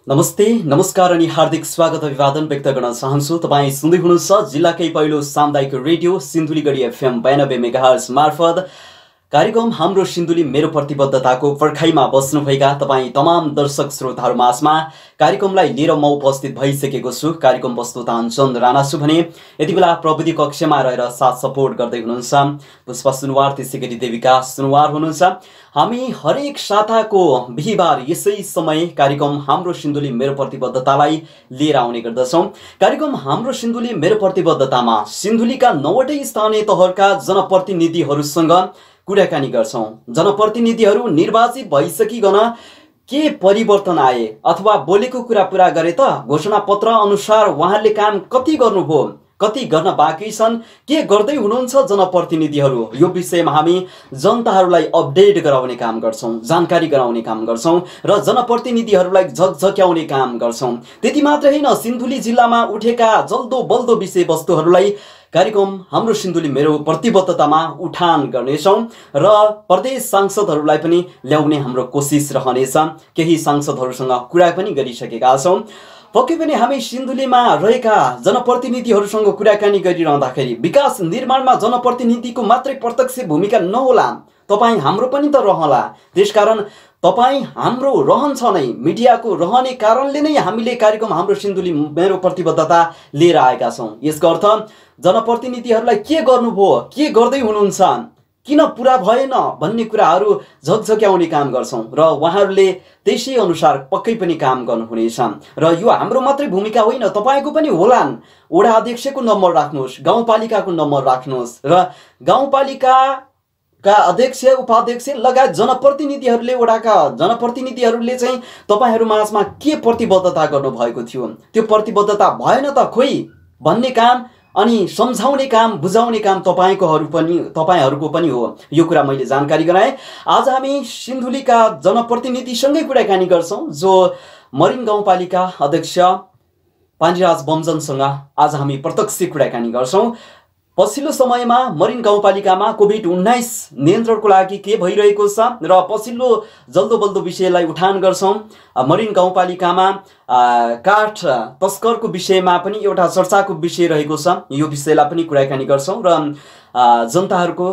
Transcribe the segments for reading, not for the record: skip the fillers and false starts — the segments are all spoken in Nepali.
नमस्ते नमस्कार अनि हार्दिक स्वागत अभिवादन व्यक्त गर्न चाहन्छु। तपाईँ सुन्दै हुनुहुन्छ जिल्लाकै पहिलो सामुदायिक रेडियो सिन्धुलीगढी एफएम 92 मेगाहर्ज मार्फत कार्यक्रम हाम्रो सिन्धुली मेरो प्रतिबद्धताको पर्खाइमा बस्नुभएका तपाईँ तमाम दर्शक श्रोताहरू माझमा कार्यक्रमलाई लिएर म उपस्थित भइसकेको छु। कार्यक्रम प्रस्तुता अञ्चन राणा छु भने यति बेला प्रविधि कक्षमा रहेर साथ सपोर्ट गर्दै हुनुहुन्छ पुष्पा सुनवार, त्यसै गरी देविका सुनवार हुनुहुन्छ। हामी हरेक साताको बिहिबार यसै समय कार्यक्रम हाम्रो सिन्धुली मेरो प्रतिबद्धतालाई लिएर आउने गर्दछौँ। कार्यक्रम हाम्रो सिन्धुली मेरो प्रतिबद्धतामा सिन्धुलीका 9वटै स्थानीय तहका जनप्रतिनिधिहरूसँग कुराकानी गर्छौँ। जनप्रतिनिधिहरू निर्वाचित भइसकिकन के परिवर्तन आए अथवा बोलेको कुरा पुरा गरे त, घोषणापत्र अनुसार उहाँले काम कति गर्नुभयो, कति गर्न बाँकी छन्, के गर्दै हुनुहुन्छ जनप्रतिनिधिहरू, यो विषयमा हामी जनताहरूलाई अपडेट गराउने काम गर्छौँ, जानकारी गराउने काम गर्छौँ र जनप्रतिनिधिहरूलाई झकझक्याउने काम गर्छौँ। त्यति मात्र होइन, सिन्धुली जिल्लामा उठेका जल्दो बल्दो विषयवस्तुहरूलाई कार्यक्रम हाम्रो सिन्धुली मेरो प्रतिबद्धतामा उठान गर्नेछौँ र प्रदेश सांसदहरूलाई पनि ल्याउने हाम्रो कोसिस रहनेछ। केही सांसदहरूसँग कुरा पनि गरिसकेका छौँ। पक्कै पनि हामी सिन्धुलीमा रहेका जनप्रतिनिधिहरूसँग कुराकानी गरिरहँदाखेरि विकास निर्माणमा जनप्रतिनिधिको मात्रै प्रत्यक्ष भूमिका नहोला, तपाईँ हाम्रो पनि त रहला। त्यसकारण तपाईँ हाम्रो रहन्छ नै, मिडियाको रहने कारणले नै हामीले कार्यक्रम हाम्रो सिन्धुली मेरो प्रतिबद्धता लिएर आएका छौँ। यसको अर्थ जनप्रतिनिधिहरूलाई के गर्नुभयो, के गर्दै हुनुहुन्छ, किन पुरा भएन भन्ने कुराहरू झकझक्याउने काम गर्छौँ र उहाँहरूले त्यसै अनुसार पक्कै पनि काम गर्नुहुनेछ। र यो हाम्रो मात्रै भूमिका होइन, तपाईँको पनि होलान्। वडा अध्यक्षको नम्बर राख्नुहोस्, गाउँपालिकाको नम्बर राख्नुहोस् र गाउँपालिकाका अध्यक्ष उपाध्यक्ष लगायत जनप्रतिनिधिहरूले, वडाका जनप्रतिनिधिहरूले चाहिँ तपाईँहरू माझमा के प्रतिबद्धता गर्नुभएको थियो, त्यो प्रतिबद्धता भएन त खोइ भन्ने काम अनि सम्झाउने काम, बुझाउने काम तपाईँहरूको पनि हो। यो कुरा मैले जानकारी गराएँ। आज हामी सिन्धुलीका जनप्रतिनिधिसँगै कुराकानी गर्छौँ, जो मरिन गाउँपालिका अध्यक्ष पानीराज बमजनसँग आज हामी प्रत्यक्ष कुराकानी गर्छौँ। पछिल्लो समयमा मरिन गाउँपालिकामा कोभिड-19 नियन्त्रणको लागि के भइरहेको छ र पछिल्लो जल्दो बल्दो विषयलाई उठान गर्छौँ। मरिन गाउँपालिकामा काठ तस्करको विषयमा पनि एउटा चर्चाको विषय रहेको छ, यो विषयलाई पनि कुराकानी गर्छौँ र जनताहरूको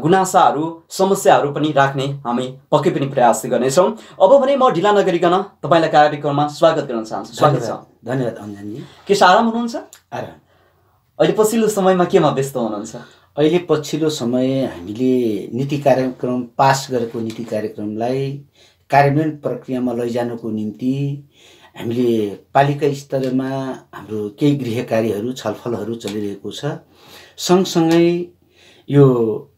गुनासाहरू समस्याहरू पनि राख्ने हामी पक्कै पनि प्रयास गर्नेछौँ। अब भने म ढिला नगरिकन तपाईँलाई कार्यक्रममा स्वागत गर्न चाहन्छु। स्वागत छ। धन्यवाद अञ्जनजी। के आराम हुनुहुन्छ? आराम। अहिले पछिल्लो समयमा केमा व्यस्त हुनुहुन्छ? अहिले पछिल्लो समय हामीले नीति कार्यक्रम पास गरेको नीति कार्यक्रमलाई कार्यान्वयन प्रक्रियामा लैजानको निम्ति हामीले पालिका स्तरमा हाम्रो केही गृह कार्यहरू छलफलहरू चलिरहेको छ। सँगसँगै यो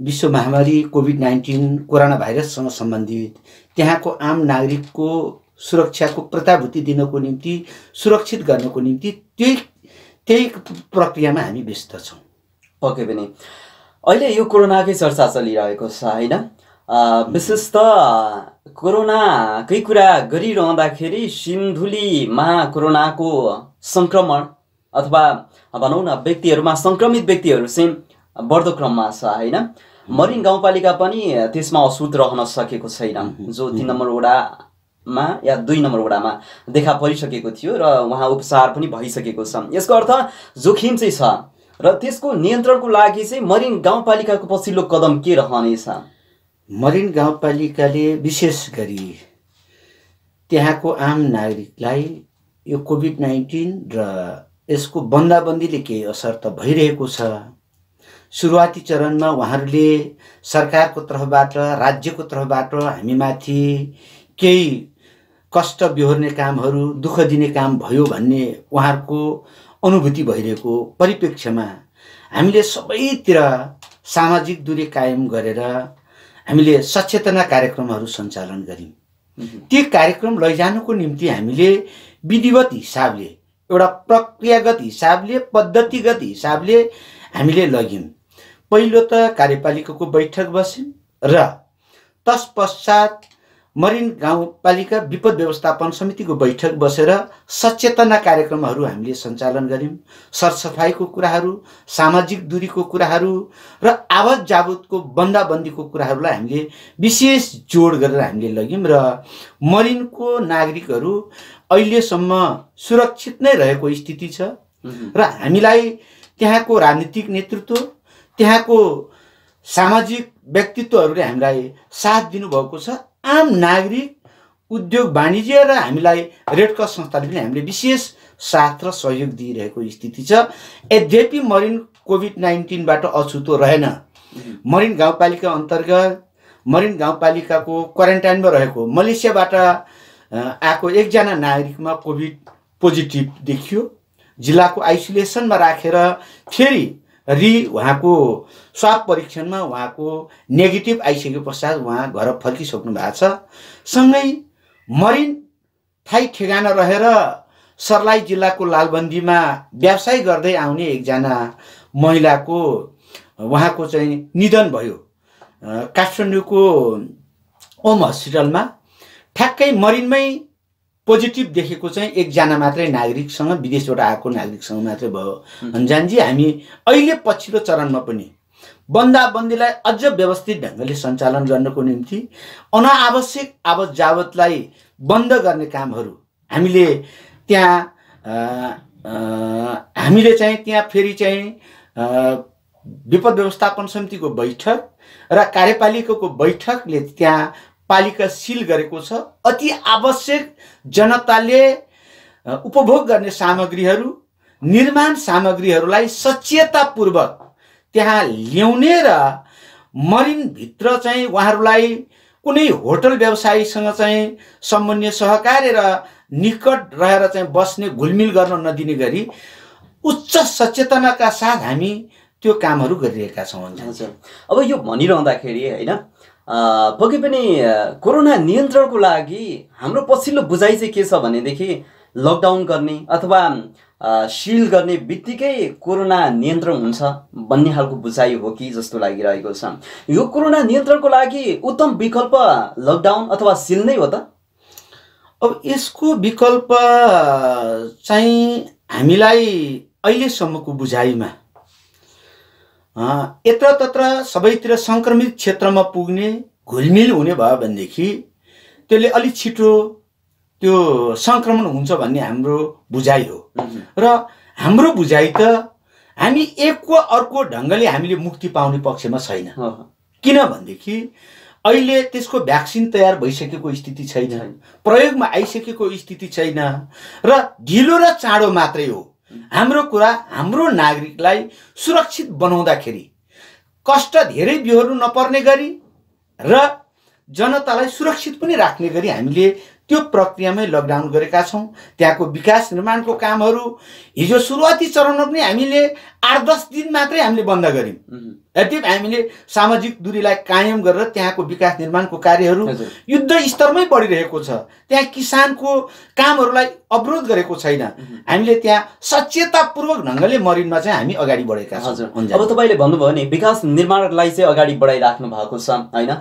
विश्व महामारी कोभिड-19 कोरोना भाइरससँग सम्बन्धित त्यहाँको आम नागरिकको सुरक्षाको प्रत्याभूति दिनको निम्ति, सुरक्षित गर्नको निम्ति त्यही प्रक्रियामा हामी व्यस्त छौँ। पक्कै पनि अहिले यो कोरोनाकै चर्चा चलिरहेको छ होइन? विशेष त कोरोनाकै कुरा गरिरहँदाखेरि सिन्धुलीमा कोरोनाको सङ्क्रमण अथवा भनौँ न व्यक्तिहरूमा सङ्क्रमित व्यक्तिहरू चाहिँ बढ्दो क्रममा छ होइन? मरिन गाउँपालिका पनि त्यसमा अछुत रहन सकेको छैन, जो 3 नम्बर वडामा या 2 नम्बर वडामा देखा परिसकेको थियो र उहाँ उपचार पनि भइसकेको छ। यसको अर्थ जोखिम चाहिँ छ र त्यसको नियन्त्रणको लागि चाहिँ मरिन गाउँपालिकाको पछिल्लो कदम के रहनेछ? मरिन गाउँपालिकाले विशेष गरी त्यहाँको आम नागरिकलाई यो कोभिड-19 र यसको बन्दाबन्दीले केही असर त भइरहेको छ। सुरुवाती चरणमा उहाँहरूले सरकारको तर्फबाट, राज्यको तर्फबाट हामीमाथि केही कष्ट बिहोर्ने कामहरू, दुःख दिने काम भयो भन्ने उहाँहरूको अनुभूति भइरहेको परिप्रेक्ष्यमा हामीले सबैतिर सामाजिक दूरी कायम गरेर हामीले सचेतना कार्यक्रमहरू सञ्चालन गऱ्यौँ। ती कार्यक्रम लैजानुको निम्ति हामीले विधिवत हिसाबले, एउटा प्रक्रियागत हिसाबले, पद्धतिगत हिसाबले हामीले लग्यौँ। पहिलो त कार्यपालिकाको बैठक बस्यौँ र तत्पश्चात मरिन गाउँपालिका विपद व्यवस्थापन समितिको बैठक बसेर सचेतना कार्यक्रमहरू हामीले सञ्चालन गऱ्यौँ। सरसफाइको कुराहरू, सामाजिक दूरीको कुराहरू र आवत जावतको बन्दाबन्दीको कुराहरूलाई हामीले विशेष जोड गरेर हामीले लग्यौँ र मरिनको नागरिकहरू अहिलेसम्म सुरक्षित नै रहेको स्थिति छ र हामीलाई त्यहाँको राजनीतिक नेतृत्व, त्यहाँको सामाजिक व्यक्तित्वहरूले हामीलाई साथ दिनुभएको छ। आम नागरिक, उद्योग वाणिज्य र हामीलाई रेड क्रस संस्थाले पनि हामीले विशेष साथ र सहयोग दिइरहेको स्थिति छ। यद्यपि मरिन कोभिड-19बाट अछुतो रहेन। मरिन गाउँपालिका अन्तर्गत मरिन गाउँपालिकाको क्वारेन्टाइनमा रहेको मलेसियाबाट आएको एकजना नागरिकमा कोभिड पोजिटिभ देखियो। जिल्लाको आइसोलेसनमा राखेर फेरि उहाँको स्वाब परीक्षणमा उहाँको नेगेटिभ आइसके पश्चात उहाँ घर फर्किसक्नु भएको छ। सँगै मरिन थाई ठेगाना रहेर सर्लाही जिल्लाको लालबन्दीमा व्यवसाय गर्दै आउने एकजना महिलाको उहाँको चाहिँ निधन भयो काठमाडौँको ओम हस्पिटलमा। ठ्याक्कै मरिनमै पोजिटिभ देखेको चाहिँ एकजना मात्रै नागरिकसँग, विदेशबाट आएको नागरिकसँग मात्रै भयो। अन्जानजी, हामी अहिले पछिल्लो चरणमा पनि बन्दाबन्दीलाई अझ व्यवस्थित ढङ्गले सञ्चालन गर्नको निम्ति अनावश्यक आवत जावतलाई बन्द गर्ने कामहरू हामीले त्यहाँ फेरि चाहिँ विपद व्यवस्थापन समितिको बैठक र कार्यपालिकाको बैठकले त्यहाँ पालिका सिल गरेको छ। अति आवश्यक जनताले उपभोग गर्ने सामग्रीहरू, निर्माण सामग्रीहरूलाई सचेततापूर्वक त्यहाँ ल्याउने र मरिनभित्र चाहिँ उहाँहरूलाई कुनै होटल व्यवसायीसँग चाहिँ सम्बन्धीय सहकार्य र निकट रहेर चाहिँ बस्ने, घुलमिल गर्न नदिने गरी उच्च सचेतनाका साथ हामी त्यो कामहरू गरिरहेका छौँ। हजुर, अब यो भनिरहँदाखेरि होइन, पक्कै पनि कोरोना नियन्त्रणको लागि हाम्रो पछिल्लो बुझाइ चाहिँ के छ भनेदेखि लकडाउन गर्ने अथवा सिल गर्ने बित्तिकै कोरोना नियन्त्रण हुन्छ भन्ने खालको बुझाइ हो कि जस्तो लागिरहेको छ। यो कोरोना नियन्त्रणको लागि उत्तम विकल्प लकडाउन अथवा सिल नै हो त? अब यसको विकल्प चाहिँ हामीलाई अहिलेसम्मको बुझाइमा यत्र तत्र सबैतिर सङ्क्रमित क्षेत्रमा पुग्ने, घुलमिल हुने भयो भनेदेखि त्यसले अलि छिटो त्यो सङ्क्रमण हुन्छ भन्ने हाम्रो बुझाइ हो। र हाम्रो बुझाइ त हामी एकको अर्को ढङ्गले हामीले मुक्ति पाउने पक्षमा छैन। किनभनेदेखि अहिले त्यसको भ्याक्सिन तयार भइसकेको स्थिति छैन, प्रयोगमा आइसकेको स्थिति छैन र ढिलो र चाँडो मात्रै हो। हाम्रो कुरा हाम्रो नागरिकलाई सुरक्षित बनाउँदाखेरि कष्ट धेरै बिहोर्नु नपर्ने गरी र जनतालाई सुरक्षित पनि राख्ने गरी हामीले त्यो प्रक्रियामै लकडाउन गरेका छौँ। त्यहाँको विकास निर्माणको कामहरू हिजो सुरुवाती चरणमा पनि हामीले 8-10 दिन मात्रै हामीले बन्द गऱ्यौँ। यद्यपि हामीले सामाजिक दूरीलाई कायम गरेर त्यहाँको विकास निर्माणको कार्यहरू युद्ध स्तरमै बढिरहेको छ। त्यहाँ किसानको कामहरूलाई अवरोध गरेको छैन। हामीले त्यहाँ सचेततापूर्वक ढङ्गले मरिनमा चाहिँ हामी अगाडि बढेका छौँ। अब तपाईँले भन्नुभयो नि विकास निर्माणलाई चाहिँ अगाडि बढाइराख्नु भएको छ होइन,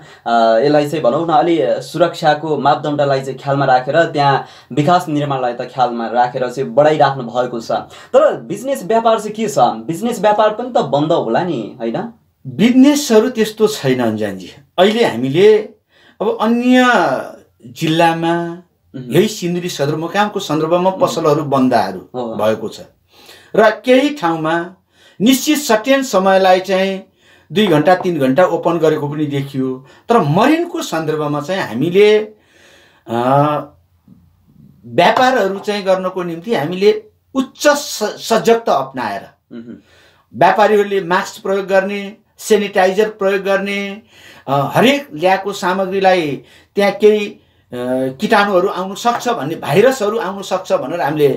यसलाई चाहिँ भनौँ न अलि सुरक्षाको मापदण्डलाई चाहिँ ख्यालमा राखेर त्यहाँ विकास निर्माणलाई त ख्यालमा राखेर चाहिँ बढाइराख्नु भएको छ। तर बिजनेस व्यापार चाहिँ के छ? बिजनेस व्यापार पनि त बन्द होला नि होइन? बिजनेसहरू त्यस्तो छैन अन्जानजी। अहिले हामीले अब अन्य जिल्लामा यही सिन्धुली सदरमुकामको सन्दर्भमा पसलहरू बन्दाहरू भएको छ र केही ठाउँमा निश्चित सर्टेन समयलाई चाहिँ 2 घण्टा 3 घण्टा ओपन गरेको पनि देखियो। तर मरिनको सन्दर्भमा चाहिँ हामीले व्यापारहरू चाहिँ गर्नको निम्ति हामीले उच्च सजगता अपनाएर व्यापारीहरूले मास्क प्रयोग गर्ने, सेनिटाइजर प्रयोग गर्ने, हरेक ल्याएको सामग्रीलाई त्यहाँ केही कीटाणुहरू आउनु सक्छ भन्ने, भाइरसहरू आउनु सक्छ भनेर हामीले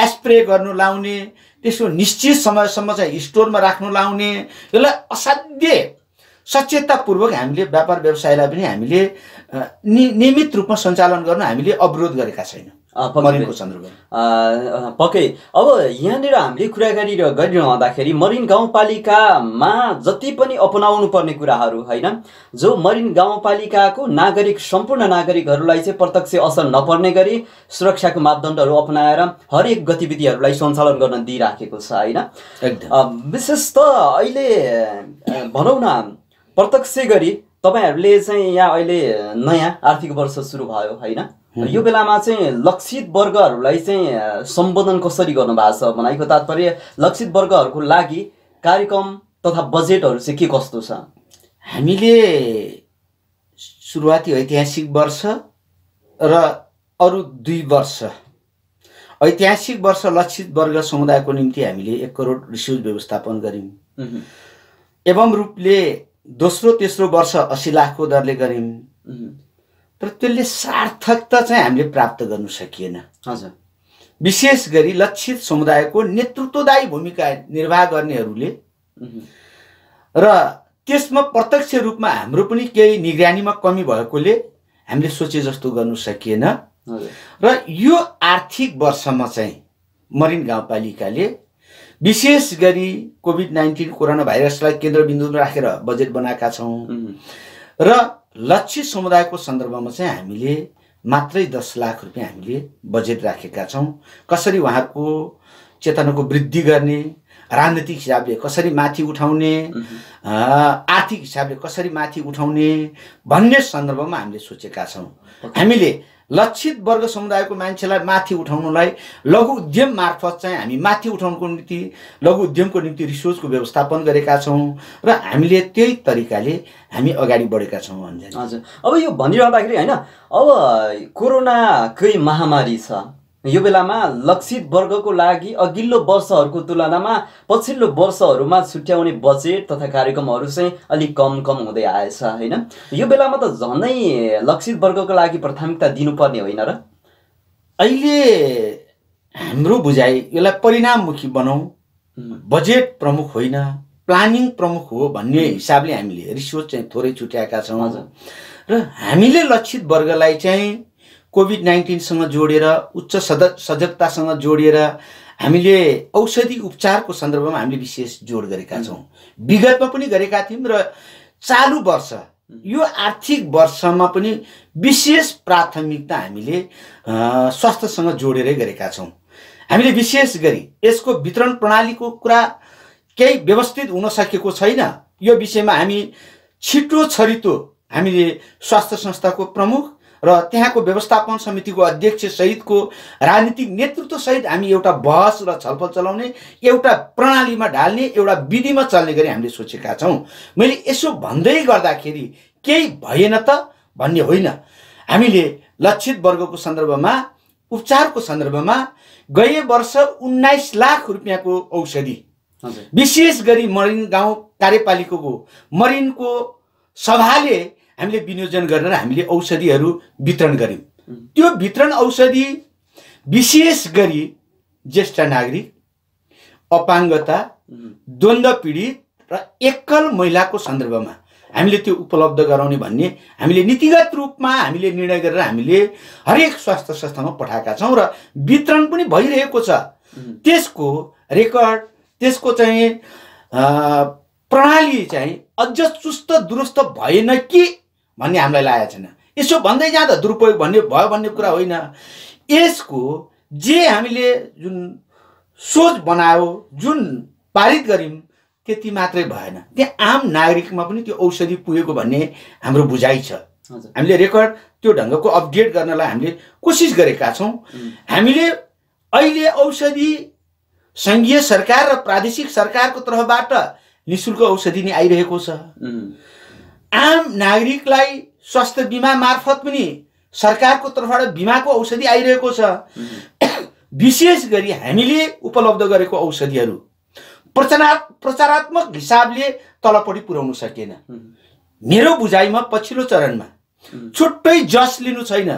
स्प्रे गर्नु लाउने, त्यसको निश्चित समयसम्म चाहिँ स्टोरमा राख्नु लाउने, यसलाई असाध्य सचेततापूर्वक हामीले व्यापार व्यवसायलाई पनि हामीले नियमित रूपमा सञ्चालन गर्न हामीले अवरोध गरेका छैनौँ मरिनको सन्दर्भमा। पक्कै अब यहाँनिर हामीले कुराकानी गरिरहँदाखेरि मरिन गाउँपालिकामा जति पनि अपनाउनु पर्ने कुराहरू होइन, जो मरिन गाउँपालिकाको नागरिक सम्पूर्ण नागरिकहरूलाई चाहिँ प्रत्यक्ष असर नपर्ने गरी सुरक्षाको मापदण्डहरू अपनाएर हरेक गतिविधिहरूलाई सञ्चालन गर्न दिइराखेको छ होइन। विशेष त अहिले भनौँ न प्रत्यक्ष गरी तपाईहरुले चाहिँ यहाँ अहिले नयाँ आर्थिक वर्ष सुरु भयो हैन, यो बेलामा चाहिँ लक्षित वर्गहरूलाई चाहिँ सम्बोधन कसरी गर्नु भएको छ? भनाइको तात्पर्य लक्षित वर्गहरूको लागि कार्यक्रम तथा बजेटहरू चाहिँ के कस्तो छ? हामीले सुरुवाती ऐतिहासिक वर्ष र अरू 2 वर्ष, ऐतिहासिक वर्ष लक्षित वर्ग समुदायको निम्ति हामीले 1 करोड रिसोर्स व्यवस्थापन गर्यौं। एवं रूपले दोस्रो तेस्रो वर्ष 80 लाखको दरले गर्यौं। तर त्यसले सार्थकता चाहिँ हामीले प्राप्त गर्न सकिएन। हजुर, विशेष गरी लक्षित समुदायको नेतृत्वदायी भूमिका निर्वाह गर्नेहरूले र त्यसमा प्रत्यक्ष रूपमा हाम्रो पनि केही निगरानीमा कमी भएकोले हामीले सोचे जस्तो गर्न सकिएन। र यो आर्थिक वर्षमा चाहिँ मरिन गाउँपालिकाले विशेष गरी कोभिड-19 कोरोना भाइरसलाई केन्द्रबिन्दुमा राखेर बजेट बनाएका छौं र लक्षित समुदायको सन्दर्भमा चाहिँ हामीले मात्रै 10 लाख रुपैयाँ हामीले बजेट राखेका छौं। कसरी उहाँको चेतनाको वृद्धि गर्ने, राजनीतिक हिसाबले कसरी माथि उठाउने, आर्थिक हिसाबले कसरी माथि उठाउने भन्ने सन्दर्भमा हामीले सोचेका छौं। हामीले लक्षित वर्ग समुदायको मान्छेलाई माथि उठाउनलाई लघु उद्यम मार्फत चाहिँ हामी माथि उठाउनको निम्ति लघु उद्यमको निम्ति रिसोर्सको व्यवस्थापन गरेका छौं र हामीले त्यही तरिकाले हामी अगाडि बढेका छौं। हजुर, अब यो भनिरहँदाखेरि हैन, अब कोरोनाकै महामारी छ, यो बेलामा लक्षित वर्गको लागि अघिल्लो वर्षहरूको तुलनामा पछिल्लो वर्षहरूमा छुट्याउने बजेट तथा कार्यक्रमहरू चाहिँ अलिक कम हुँदै आएछ हैन। यो बेलामा त झनै लक्षित वर्गको लागि प्राथमिकता दिनुपर्ने होइन र? अहिले हाम्रो बुझाइ यसलाई परिणाममुखी बनाऊ, बजेट प्रमुख होइन प्लानिङ प्रमुख हो भन्ने हिसाबले हामीले रिसोर्स चाहिँ थोरै छुट्याएका छौं र हामीले लक्षित वर्गलाई चाहिँ कोभिड-19 सँग जोडेर उच्च सजगतासँग जोडेर हामीले औषधि उपचारको सन्दर्भमा हामीले विशेष जोड गरेका छौं। विगतमा पनि गरेका थियौं र चालु वर्ष यो आर्थिक वर्षमा पनि विशेष प्राथमिकता हामीले स्वास्थ्यसँग जोडेरै गरेका छौं। हामीले विशेष गरी यसको वितरण प्रणालीको कुरा केही व्यवस्थित हुन सकेको छैन। यो विषयमा हामी छिटो छरितो हामीले स्वास्थ्य संस्थाको प्रमुख र त्यहाँको व्यवस्थापन समितिको अध्यक्ष सहितको राजनीतिक नेतृत्व सहित हामी एउटा बहस र छलफल चलाउने, एउटा प्रणालीमा ढाल्ने, एउटा विधिमा चल्ने गरी हामीले सोचेका छौं। मैले यसो भन्दै गर्दाखेरि केही भएन त भन्ने होइन। हामीले लक्षित वर्गको सन्दर्भमा उपचारको सन्दर्भमा गए वर्ष 19 लाख रुपैयाँको औषधि विशेष गरी मरिन गाउँ कार्यपालिकाको मरिनको सभाले हामीले विनियोजन गरेर हामीले औषधिहरू वितरण गर्यौं। त्यो वितरण औषधि विशेष गरी ज्येष्ठ नागरिक, अपाङ्गता, द्वन्द्व पीडित र एकल महिलाको सन्दर्भमा हामीले त्यो उपलब्ध गराउने भन्ने हामीले नीतिगत रूपमा हामीले निर्णय गरेर हामीले हरेक स्वास्थ्य संस्थामा पठाएका छौं र वितरण पनि भइरहेको छ। त्यसको रेकर्ड, त्यसको चाहिँ प्रणाली चाहिँ अझ चुस्त दुरुस्त भएन कि भन्ने हामीलाई लागेको छैन। यसो भन्दै जाँदा दुरुपयोग भन्ने भयो भन्ने कुरा होइन। यसको जे हामीले जुन सोच बनायो, जुन पारित गर्यौं त्यति मात्रै भएन, त्यहाँ आम नागरिकमा पनि त्यो औषधि पुगेको भन्ने हाम्रो बुझाइ छ। हामीले रेकर्ड त्यो ढंगको अपडेट गर्नलाई हामीले कोसिस गरेका छौं। हामीले अहिले औषधि संघीय सरकार र प्रादेशिक सरकारको तर्फबाट निशुल्क औषधि नै आइरहेको छ। आम नागरिकलाई स्वास्थ्य बीमा मार्फत पनि सरकारको तर्फबाट बीमाको औषधि आइरहेको छ। विशेष गरी हामीले उपलब्ध गरेको औषधिहरू प्रचारात्मक हिसाबले तलपट्टि पुर्याउन सकेन। मेरो बुझाइमा पछिल्लो चरणमा छुट्टै जस लिनु छैन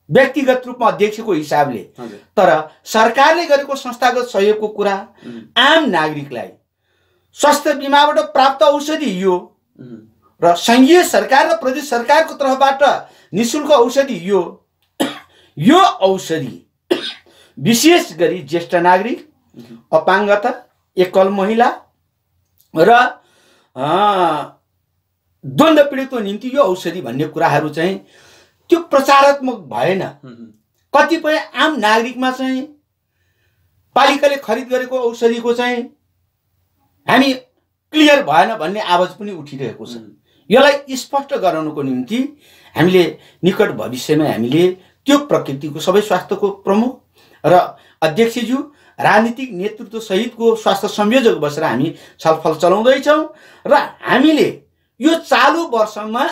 व्यक्तिगत रूपमा अध्यक्षको हिसाबले, तर सरकारले गरेको संस्थागत सहयोगको कुरा आम नागरिकलाई स्वास्थ्य बीमाबाट प्राप्त औषधि र संघीय सरकार र प्रदेश सरकारको तर्फबाट निशुल्क औषधि यो औषधि विशेष गरी ज्येष्ठ नागरिक, अपाङ्गता, एकल महिला र द्वन्द्व पीडितको निम्ति यो औषधि भन्ने कुराहरू चाहिँ त्यो प्रचारात्मक भएन। कतिपय आम नागरिकमा चाहिँ पालिकाले खरिद गरेको औषधिको चाहिँ हामी क्लियर भएन भन्ने आवाज पनि उठिरहेको छ। यसलाई स्पष्ट गराउनको निम्ति हामीले निकट भविष्यमा हामीले त्यो प्रकृतिको सबै स्वास्थ्यको प्रमुख र अध्यक्षज्यू राजनीतिक नेतृत्व सहितको स्वास्थ्य संयोजक बसेर हामी छलफल चलाउँदैछौँ र हामीले यो चालु वर्षमा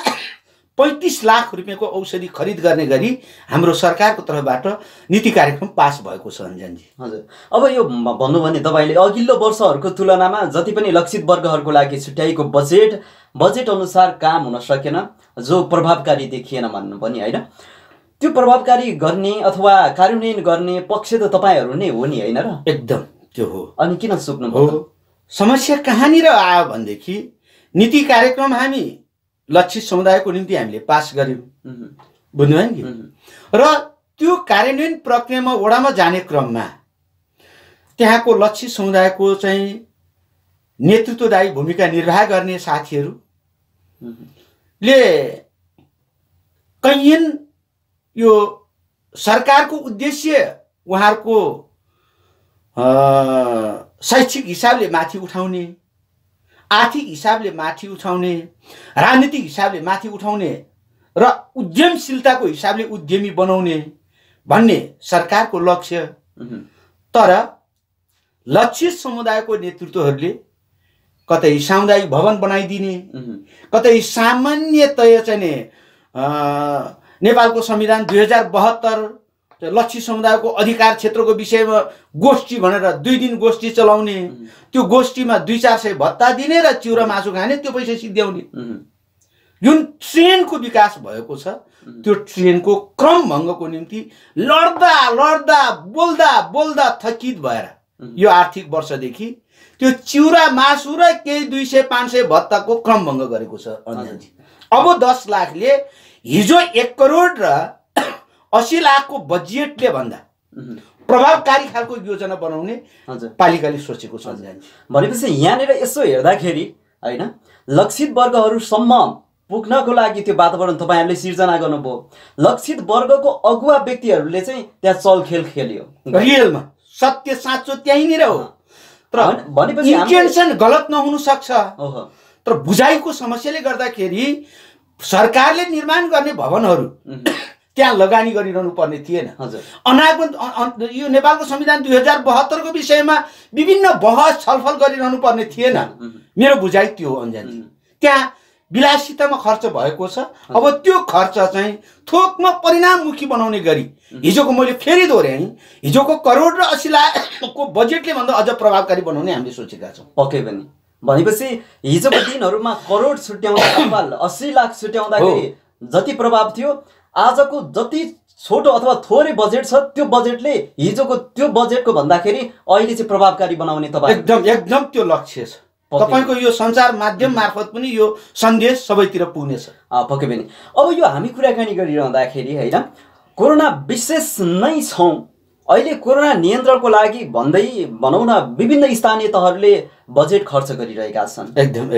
35 लाख रुपियाँको औषधि खरिद गर्ने गरी हाम्रो सरकारको तर्फबाट नीति कार्यक्रम पास भएको छ अन्जनजी। हजुर, अब यो भन्नु भने तपाईँले अघिल्लो वर्षहरूको तुलनामा जति पनि लक्षित वर्गहरूको लागि छुट्याइएको बजेट अनुसार काम हुन सकेन, जो प्रभावकारी देखिएन भन्नु पनि होइन। त्यो प्रभावकारी गर्ने अथवा कार्यान्वयन गर्ने पक्ष त तपाईँहरू नै हो नि, होइन र? एकदम त्यो हो। अनि किन सुक्नुभयो? समस्या कहाँनिर आयो भनेदेखि नीति कार्यक्रम हामी लक्षित समुदायको निम्ति हामीले पास गर्यौँ, बुझ्नुभयो नि? र त्यो कार्यान्वयन प्रक्रियामा वडामा जाने क्रममा त्यहाँको लक्षित समुदायको चाहिँ नेतृत्वदायी भूमिका निर्वाह गर्ने साथीहरूले कैयन यो सरकारको उद्देश्य उहाँहरूको शैक्षिक हिसाबले माथि उठाउने, आर्थिक हिसाबले माथि उठाउने, राजनीतिक हिसाबले माथि उठाउने र उद्यमशीलताको हिसाबले उद्यमी बनाउने भन्ने सरकारको लक्ष्य। तर लक्षित समुदायको नेतृत्वहरूले कतै सामुदायिक भवन बनाइदिने, कतै सामान्यतया चाहिँ नेपालको संविधान 2072 लक्षित समुदायको अधिकार क्षेत्रको विषयमा गोष्ठी भनेर 2 दिन गोष्ठी चलाउने, त्यो गोष्ठीमा 200-400 भत्ता दिने र चिउरा मासु खाने, त्यो पैसा सिद्ध्याउने। जुन ट्रेनको विकास भएको छ त्यो ट्रेनको क्रमभङ्गको निम्ति लड्दा लड्दा बोल्दा बोल्दा थकित भएर यो आर्थिक वर्षदेखि त्यो चिउरा मासु र केही 200-500 भत्ताको क्रमभङ्ग गरेको छ। अब 10 लाखले हिजो 1 करोड र 80 लाखको बजेटले भन्दा प्रभावकारी खालको योजना बनाउने पालिकाले सोचेको छ। भनेपछि यहाँनिर यसो हेर्दाखेरि होइन, लक्षित वर्गहरूसम्म पुग्नको लागि त्यो वातावरण तपाईँहरूले सिर्जना गर्नुभयो। लक्षित वर्गको अगुवा व्यक्तिहरूले चाहिँ त्यहाँ चलखेल खेल्यो। रियलमा सत्य साँचो त्यहीँनिर हो। तर भनेपछि इन्टेन्सन गलत नहुन सक्छ, तर बुझाइको समस्याले गर्दाखेरि सरकारले निर्माण गर्ने भवनहरू त्यहाँ लगानी गरिरहनु पर्ने थिएन। अनागत यो नेपालको संविधान 2072 को विषयमा विभिन्न बहस छलफल गरिरहनु पर्ने थिएन। मेरो बुझाइ त्यो हो अन्जनी। त्यहाँ विलासितामा खर्च भएको छ। अब त्यो खर्च चाहिँ थोकमा परिणाममुखी बनाउने गरी हिजोको मैले फेरि दोहोऱ्याएँ, हिजोको करोड र 80 लाखको बजेटले भन्दा अझ प्रभावकारी बनाउने हामीले सोचेका छौँ। पक्कै पनि। भनेपछि हिजोको दिनहरूमा करोड छुट्याउँदा अथवा 80 लाख छुट्याउँदाखेरि जति प्रभाव थियो, आजको जति छोटो अथवा थोरै बजेट छ त्यो बजेटले हिजोको त्यो बजेटको भन्दाखेरि अहिले चाहिँ प्रभावकारी बनाउने तपाईँ एकदम त्यो लक्ष्य छ। तपाईको यो सञ्चार माध्यम मार्फत पनि यो सन्देश सबैतिर पुग्नेछ। पक्कै पनि। अब यो हामी कुराकानी गरिरहँदाखेरि होइन, कोरोना विशेष नै छौँ अहिले। कोरोना नियन्त्रणको लागि भन्दै भनौँ न विभिन्न स्थानीय तहहरूले बजेट खर्च गरिरहेका छन्। एकदम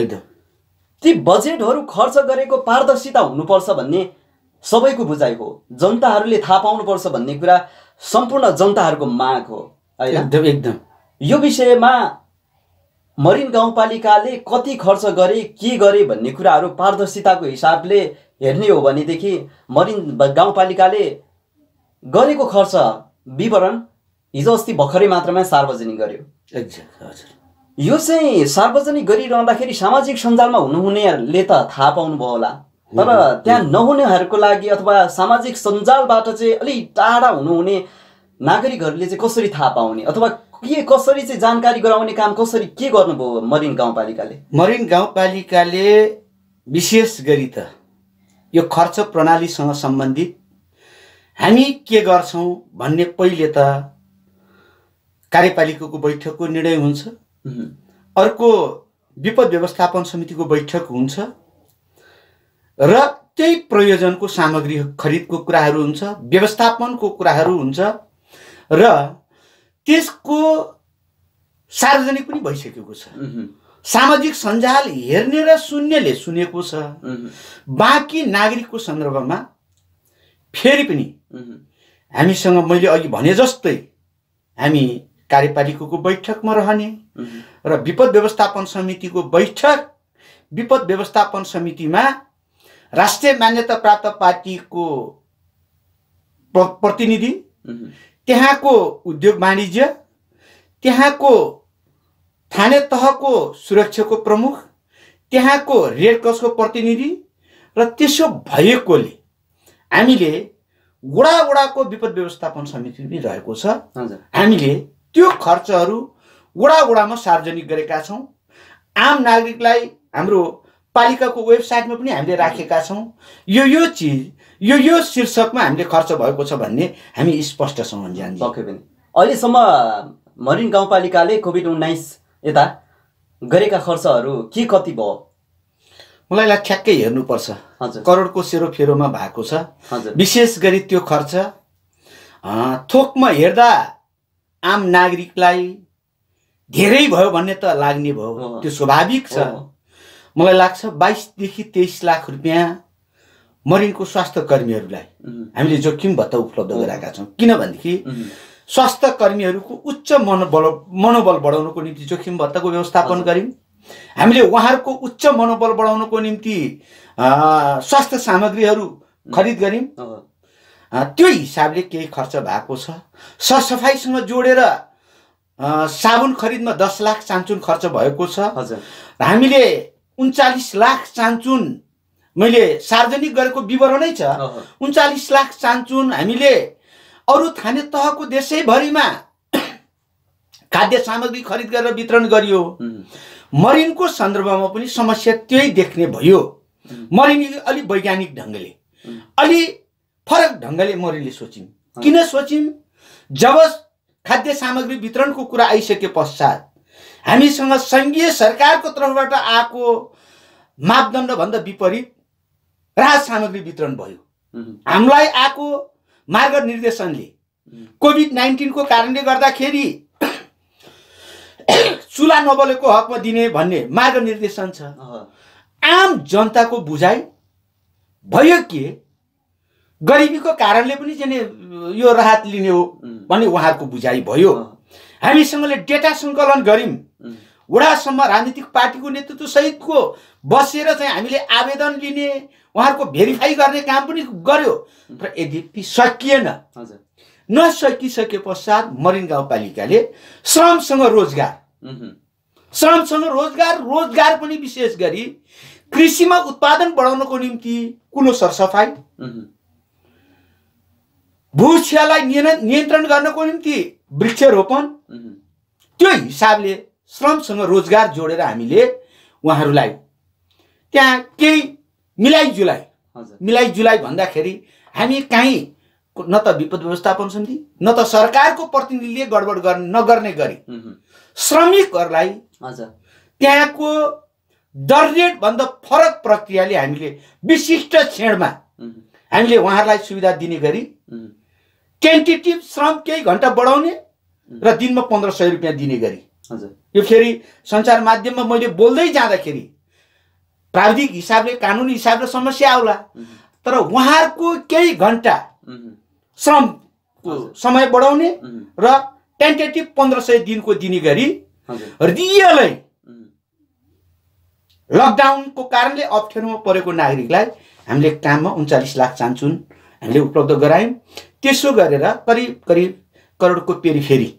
ती बजेटहरू खर्च गरेको पारदर्शिता हुनुपर्छ भन्ने सबैको बुझाइ हो। जनताहरूले थाहा पाउनुपर्छ भन्ने कुरा सम्पूर्ण जनताहरूको माग हो होइन। एकदम यो विषयमा मरिन गाउँपालिकाले कति खर्च गरे, के गरे भन्ने कुराहरू पारदर्शिताको हिसाबले हेर्ने हो भनेदेखि मरिन गाउँपालिकाले गरेको खर्च विवरण हिजो अस्ति भर्खरै मात्रामा सार्वजनिक गर्यो। यो चाहिँ सार्वजनिक गरिरहँदाखेरि सामाजिक सञ्जालमा हुनुहुनेहरूले त थाहा पाउनुभयो होला, तर त्यहाँ नहुनेहरूको लागि अथवा सामाजिक सञ्जालबाट चाहिँ अलिक टाढा हुनुहुने नागरिकहरूले चाहिँ कसरी थाहा पाउने अथवा के कसरी चाहिँ जानकारी गराउने काम कसरी के गर्नुभयो मरिन गाउँपालिकाले? मरिन गाउँपालिकाले विशेष गरी त यो खर्च प्रणालीसँग सम्बन्धित हामी के गर्छौँ भन्ने पहिले त कार्यपालिकाको बैठकको निर्णय हुन्छ, अर्को विपद व्यवस्थापन समितिको बैठक हुन्छ र त्यही प्रयोजनको सामग्री खरिदको कुराहरू हुन्छ, व्यवस्थापनको कुराहरू हुन्छ र त्यसको सार्वजनिक पनि भइसकेको छ। सामाजिक सञ्जाल हेर्ने र सुन्नेले सुनेको छ। बाँकी नागरिकको सन्दर्भमा फेरि पनि हामीसँग मैले अघि भने जस्तै हामी कार्यपालिकाको बैठकमा रहने र विपद व्यवस्थापन समितिको बैठक विपद व्यवस्थापन समितिमा राष्ट्रिय मान्यता प्राप्त पार्टीको प्रतिनिधि, त्यहाँको उद्योग वाणिज्य, त्यहाँको थाने तहको सुरक्षाको प्रमुख, त्यहाँको रेड क्रसको प्रतिनिधि र त्यसो भएकोले हामीले वडाको विपद व्यवस्थापन समिति पनि रहेको छ। हामीले त्यो खर्चहरू वडामा सार्वजनिक गरेका छौँ। आम नागरिकलाई हाम्रो पालिकाको वेबसाइटमा पनि हामीले राखेका छौँ। यो चिज यो शीर्षकमा हामीले खर्च भएको छ भन्ने हामी स्पष्टसँग जान्छौँ। पक्कै पनि अहिलेसम्म मरिन गाउँपालिकाले कोभिड-19 यता गरेका खर्चहरू के कति भयो? मलाई ठ्याक्कै हेर्नुपर्छ। करोडको सेरोफेरोमा भएको छ। विशेष गरी त्यो खर्च थोकमा हेर्दा आम नागरिकलाई धेरै भयो भन्ने त लाग्ने भयो, त्यो स्वाभाविक छ। मलाई लाग्छ 22 देखि 23 लाख रुपियाँ मरिनको स्वास्थ्य कर्मीहरूलाई हामीले जोखिम भत्ता उपलब्ध गराएका छौँ। किनभनेदेखि स्वास्थ्य कर्मीहरूको उच्च मनोबल बढाउनको निम्ति जोखिम भत्ताको व्यवस्थापन गऱ्यौँ। हामीले उहाँहरूको उच्च मनोबल बढाउनको निम्ति स्वास्थ्य सामग्रीहरू खरिद गऱ्यौँ। त्यो हिसाबले केही खर्च भएको छ। सरसफाइसँग जोडेर साबुन खरिदमा 10 लाख चान्चुन खर्च भएको छ। हामीले 39 लाख चान्चुन मैले सार्वजनिक गरेको विवरणै छ। 39 लाख चान्चुन हामीले अरू थाने तहको देशैभरिमा खाद्य सामग्री खरिद गरेर वितरण गरियो। मरिनको सन्दर्भमा पनि समस्या त्यही देख्ने भयो। मरिन अलि वैज्ञानिक ढङ्गले, अलि फरक ढङ्गले मरिनले सोच्यौँ। किन सोच्यौँ? जब खाद्य सामग्री वितरणको कुरा आइसके पश्चात हामीसँग सङ्घीय सरकारको तर्फबाट आएको मापदण्डभन्दा विपरीत राहत सामग्री वितरण भयो। हामीलाई आएको मार्ग निर्देशनले कोभिड-19 को कारणले गर्दाखेरि चुला नबलेको हकमा दिने भन्ने मार्ग निर्देशन छ। आम जनताको बुझाइ भयो के गरिबीको कारणले पनि चाहिँ यो राहत लिने हो भन्ने उहाँहरूको बुझाइ भयो। हामीसँगले डेटा सङ्कलन गऱ्यौँ। वडासम्म राजनीतिक पार्टीको नेतृत्व सहितको बसेर चाहिँ हामीले आवेदन लिने, उहाँहरूको भेरिफाई गर्ने काम पनि गर्यो। र यद्यपि सकिएन। नसकिसके पश्चात मरिन गाउँपालिकाले श्रमसँग रोजगार पनि विशेष गरी कृषिमा उत्पादन बढाउनको निम्ति कुलो सरसफाई, भूक्षयलाई नियन्त्रण गर्नको निम्ति वृक्षरोपण, त्यो हिसाबले श्रमसँग रोजगार जोडेर हामीले उहाँहरूलाई त्यहाँ केही मिलाइजुलाई भन्दाखेरि हामी कहीँ न त विपद व्यवस्थापन समिति न त सरकारको प्रतिनिधिले गडबड नगर्ने गरी श्रमिकहरूलाई त्यहाँको दर रेट भन्दा फरक प्रक्रियाले हामीले विशिष्ट क्षणमा हामीले उहाँहरूलाई सुविधा दिने गरी टेन्टेटिभ श्रम केही घन्टा बढाउने र दिनमा 1500 रुपियाँ दिने गरी। यो फेरि सञ्चार माध्यममा मैले बोल्दै जाँदाखेरि प्राविधिक हिसाबले कानुनी हिसाबले समस्या आउला, तर उहाँहरूको केही घन्टा श्रमको समय बढाउने र टेन्टेटिभ 1500 दिनको दिने गरी रियलै लकडाउनको कारणले अप्ठ्यारोमा परेको नागरिकलाई हामीले काममा 39 लाख चान्चुन हामीले उपलब्ध गरायौँ। त्यसो गरेर करिब करोडको पेरिफेरी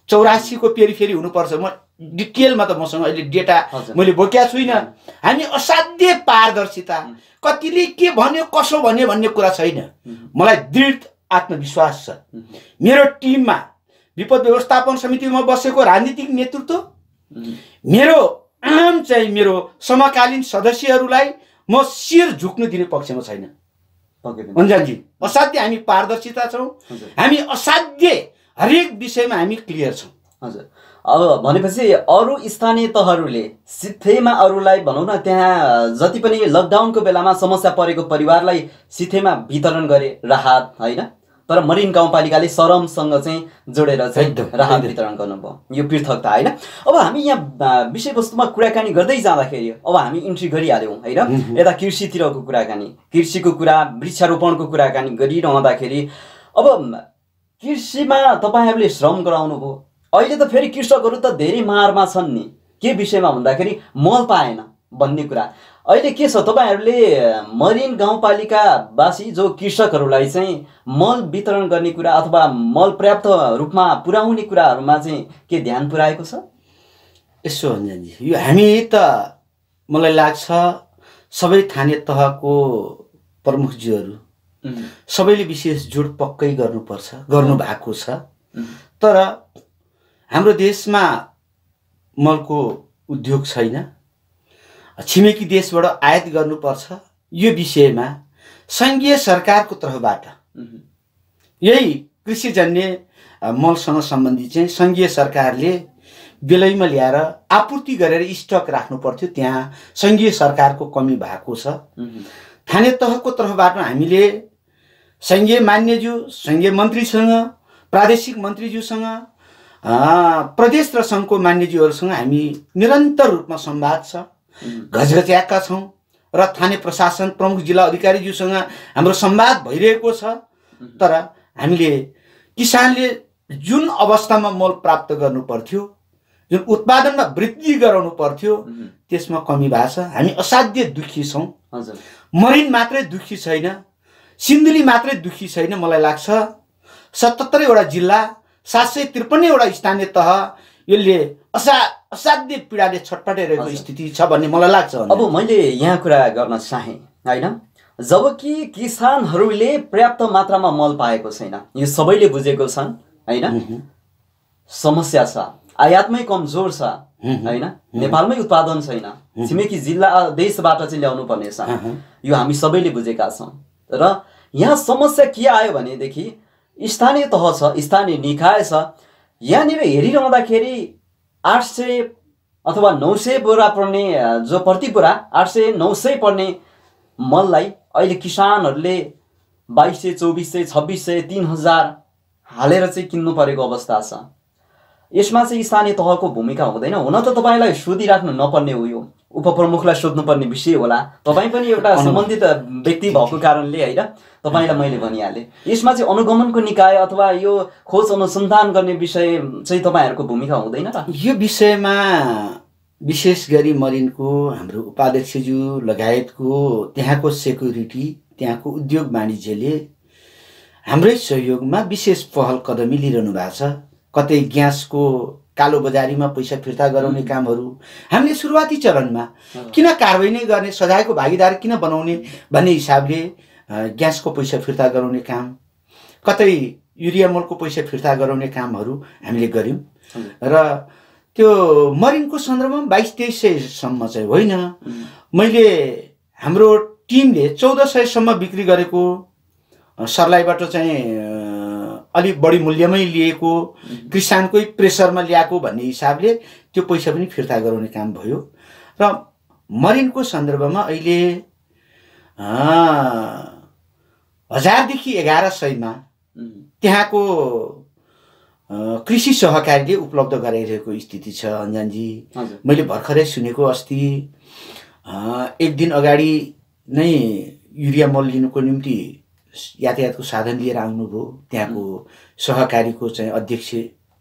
84 को पेरिफेरी हुनुपर्छ। म डिटेलमा त मसँग अहिले डेटा मैले बोकेका छुइनँ। हामी असाध्य पारदर्शिता, कतिले के भन्यो कसो भन्यो भन्ने कुरा छैन। मलाई दृढ आत्मविश्वास छ। मेरो टिममा विपद व्यवस्थापन समितिमा बसेको राजनीतिक नेतृत्व, मेरो समकालीन सदस्यहरूलाई म शिर झुक्नु दिने पक्षमा छैन। अन्जानजी, असाध्य हामी पारदर्शिता छौँ। हामी असाध्य हरेक विषयमा हामी क्लियर छौँ। हजुर, अब भनेपछि अरू स्थानीय तहहरूले सित्थैमा अरूलाई भनौँ न त्यहाँ जति पनि लकडाउनको बेलामा समस्या परेको परिवारलाई सित्थैमा वितरण गरे राहत, होइन? तर मरिन गाउँपालिकाले सरमसँग चाहिँ जोडेर चाहिँ राहत वितरण गर्नुभयो। यो पृथकता, होइन? अब हामी यहाँ विषयवस्तुमा कुराकानी गर्दै जाँदाखेरि अब हामी इन्ट्री गरिहाल्यौँ, होइन? यता कृषितिरको कुराकानी, कृषिको कुरा, वृक्षारोपणको कुराकानी गरिरहँदाखेरि अब कृषिमा तपाईँहरूले श्रम गराउनु भयो। अहिले त फेरि कृषकहरू त धेरै मारमा छन् नि। के विषयमा भन्दाखेरि मल पाएन, भन्ने कुरा अहिले के छ तपाईहरुले मरिन गाउँपालिकावासी जो कृषकहरूलाई चाहिँ मल वितरण गर्ने कुरा अथवा मल पर्याप्त रूपमा पुर्याउने कुराहरुमा चाहिँ के ध्यान पुर्याएको छ? यसो अन्जनजी, यो हामी त मलाई लाग्छ सबै स्थानीय तहको प्रमुखज्यूहरू सबैले विशेष जोड पक्कै गर्नुपर्छ, गर्नु भएको छ। तर हाम्रो देशमा मलको उद्योग छैन, छिमेकी देशबाट आयात गर्नुपर्छ। यो विषयमा संघीय सरकारको तर्फबाट यही कृषिजन्य मलसँग सम्बन्धित चाहिँ संघीय सरकारले बेलैमा ल्याएर आपूर्ति गरेर स्टक राख्नु पर्थ्यो। त्यहाँ संघीय सरकारको कमी भएको छ। स्थानीय तहको तर्फबाट हामीले संघीय मान्यज्यू, संघीय मन्त्रीसँग, प्रादेशिक मन्त्रीज्यूसँग, प्रदेश र सङ्घको मान्यज्यूहरूसँग हामी निरन्तर रूपमा संवाद छ, घचघच्याएका छौँ र स्थानीय प्रशासन प्रमुख जिल्ला अधिकारीज्यूसँग हाम्रो संवाद भइरहेको छ। तर हामीले किसानले जुन अवस्थामा मल प्राप्त गर्नु पर्थ्यो, जुन उत्पादनमा वृद्धि गराउनु पर्थ्यो, त्यसमा कमी भएको छ। हामी असाध्य दुखी छौँ। मरिन मात्रै दुखी छैन, सिन्धुली मात्रै दुखी छैन। मलाई लाग्छ 77 वटा जिल्ला, 753 वटा स्थानीय तह यसले असाध्य पीडाले छटपटाइरहेको स्थिति छ भन्ने मलाई लाग्छ। अब मैले यहाँ कुरा गर्न चाहे हैन, जबकि किसानहरूले पर्याप्त मात्रामा मल पाएको छैन, यो सबैले बुझेको छन् हैन। समस्या छ, आयातमै कमजोर छ हैन, नेपालमै उत्पादन छैन, छिमेकी जिल्ला देशबाट चाहिँ ल्याउनु पर्ने छ। यो हामी सबैले बुझेका छौँ। र यहाँ समस्या के आयो भनेदेखि स्थानीय तह छ, स्थानीय निकाय छ, यहाँनिर हेरिरहँदाखेरि 800 अथवा 900 बोरा पर्ने, जो प्रति बोरा 800 900 पर्ने मललाई अहिले किसानहरूले 2200 2400 2600 3000 हालेर चाहिँ किन्नु परेको अवस्था छ। यसमा चाहिँ स्थानीय तहको भूमिका हुँदैन। हुन त तपाईलाई सोधिराख्नु नपर्ने हो, यो उपप्रमुखलाई सोध्नुपर्ने विषय होला। तपाईँ पनि एउटा सम्बन्धित व्यक्ति भएको कारणले हैन तपाईलाई मैले भनिहालेँ। यसमा चाहिँ अनुगमनको निकाय अथवा यो खोज अनुसन्धान गर्ने विषय चाहिँ तपाईहरुको भूमिका हुँदैन र? यो विषयमा विशेष गरी मरिनको हाम्रो उपाध्यक्षज्यू लगायतको त्यहाँको सेक्युरिटी, त्यहाँको उद्योग वाणिज्यले हाम्रै सहयोगमा विशेष पहल कदमी लिइरहनु भएको छ। कतै ग्यासको कालो बजारीमा पैसा फिर्ता गराउने कामहरू हामीले सुरुवाती चरणमा किन कारबाही नै गर्ने, सजायको भागीदार किन बनाउने भन्ने हिसाबले ग्यासको पैसा फिर्ता गराउने काम, कतै युरिया मलको पैसा फिर्ता गराउने कामहरू हामीले गऱ्यौँ। र त्यो मरिनको सन्दर्भमा 2200 सम्म चाहिँ होइन, मैले हाम्रो टिमले 1400 सम्म बिक्री गरेको, सर्लाहीबाट चाहिँ अलिक बढी मूल्यमै लिएको, किसानकै प्रेसरमा ल्याएको भन्ने हिसाबले त्यो पैसा पनि फिर्ता गराउने काम भयो। र मरिनको सन्दर्भमा अहिले 1000 देखि 1100 मा त्यहाँको कृषि सहकारीले उपलब्ध गराइरहेको स्थिति छ अन्जनजी। मैले भर्खरै सुनेको, अस्ति एक दिन अगाडि नै युरिया मल लिनुको निम्ति यातायातको साधन लिएर आउनुभयो त्यहाँको सहकारीको चाहिँ अध्यक्ष